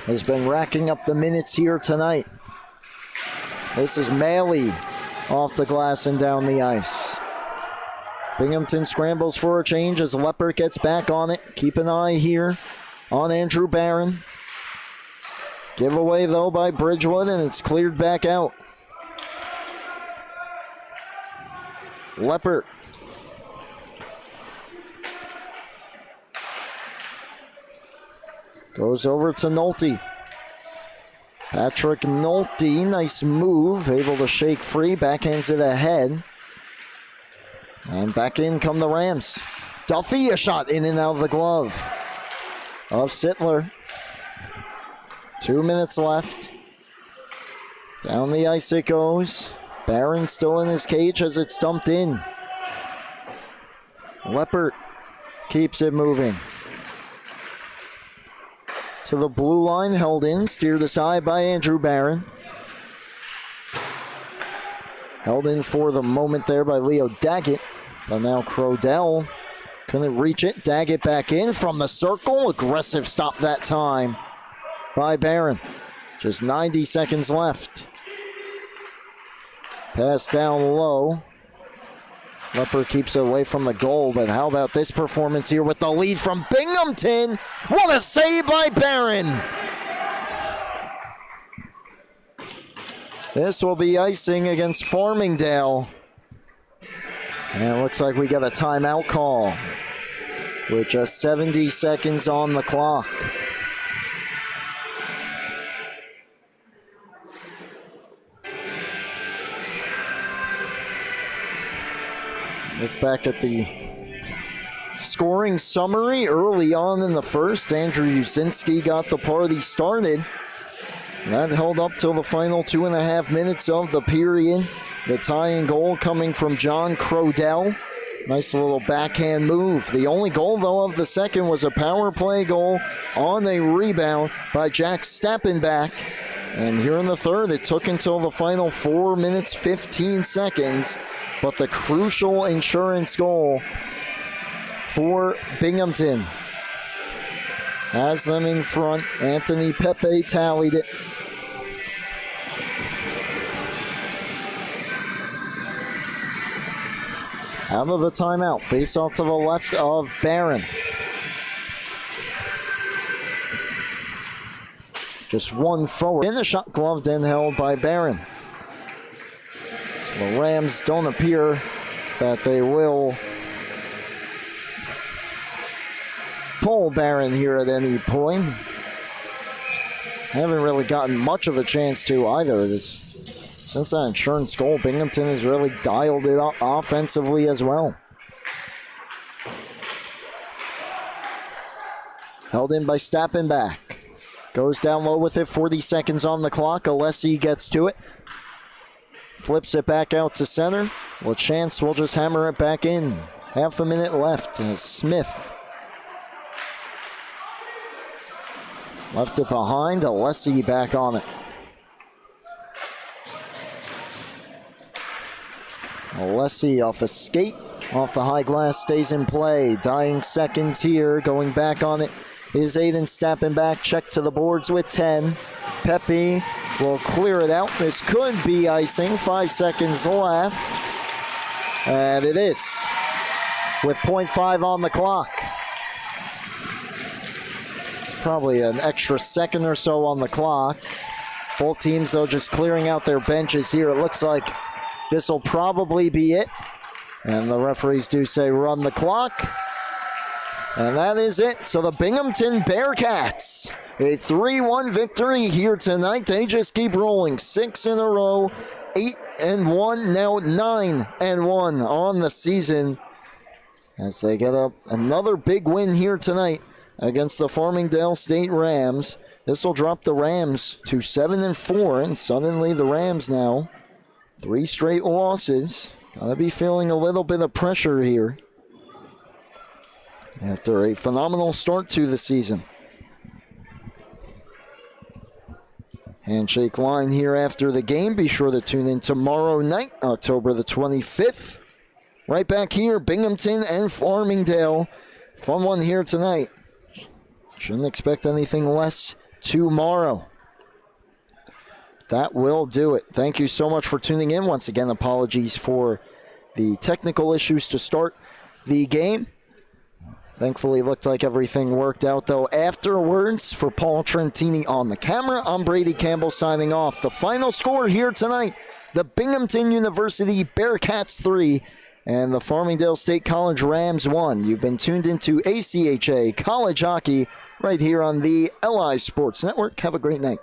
has been racking up the minutes here tonight. This is Maley off the glass and down the ice. Binghamton scrambles for a change as Leppert gets back on it. Keep an eye here on Andrew Barron. Giveaway, though, by Bridgewood, and it's cleared back out. Leppert. Goes over to Nolte. Patrick Nolte, nice move, able to shake free, backhands it ahead. And back in come the Rams. Duffy, a shot in and out of the glove of Sittler. 2 minutes left. Down the ice it goes. Barron still in his cage as it's dumped in. Leppert keeps it moving. To the blue line, held in, steered aside by Andrew Barron. Held in for the moment there by Leo Daggett. But now Crodell couldn't reach it. Daggett back in from the circle. Aggressive stop that time by Barron. Just 90 seconds left. Pass down low. Leppert keeps it away from the goal, but how about this performance here with the lead from Binghamton? What a save by Barron! This will be icing against Farmingdale. And it looks like we got a timeout call with just 70 seconds on the clock. Look back at the scoring summary early on in the first. Andrew Usinski got the party started. That held up till the final 2.5 minutes of the period. The tying goal coming from John Crodell. Nice little backhand move. The only goal, though, of the second was a power play goal on a rebound by Jack Stappenbach. And here in the third, it took until the final 4 minutes, 15 seconds. But the crucial insurance goal for Binghamton has them in front. Anthony Pepe tallied it. Out of the timeout, face off to the left of Barron. Just one forward. In the shot glove, then held by Barron. The Rams don't appear that they will pull Barron here at any point. Haven't really gotten much of a chance to either. Since that insurance goal, Binghamton has really dialed it up offensively as well. Held in by Stappenbach. Goes down low with it, 40 seconds on the clock. Alessi gets to it. Flips it back out to center. LaChance will just hammer it back in. Half a minute left. And Smith left it behind. Alessi back on it. Alessi off a skate, off the high glass, stays in play. Dying seconds here, going back on it is Aiden stepping back, check to the boards with 10. Pepe will clear it out. This could be icing, 5 seconds left. And it is, with 0.5 on the clock. It's probably an extra second or so on the clock. Both teams, though, just clearing out their benches here. It looks like this will probably be it. And the referees do say run the clock. And that is it. So the Binghamton Bearcats, a 3-1 victory here tonight. They just keep rolling. 6 in a row, 8-1, now 9-1 on the season, as they get up another big win here tonight against the Farmingdale State Rams. This will drop the Rams to 7-4, and suddenly the Rams now 3 straight losses. Gotta be feeling a little bit of pressure here after a phenomenal start to the season. Handshake line here after the game. Be sure to tune in tomorrow night, October the 25th. Right back here, Binghamton and Farmingdale. Fun one here tonight. Shouldn't expect anything less tomorrow. That will do it. Thank you so much for tuning in. Once again, apologies for the technical issues to start the game. Thankfully, looked like everything worked out, though. Afterwards, for Paul Trentini on the camera, I'm Brady Campbell signing off. The final score here tonight, the Binghamton University Bearcats 3 and the Farmingdale State College Rams 1. You've been tuned into ACHA College Hockey right here on the LI Sports Network. Have a great night.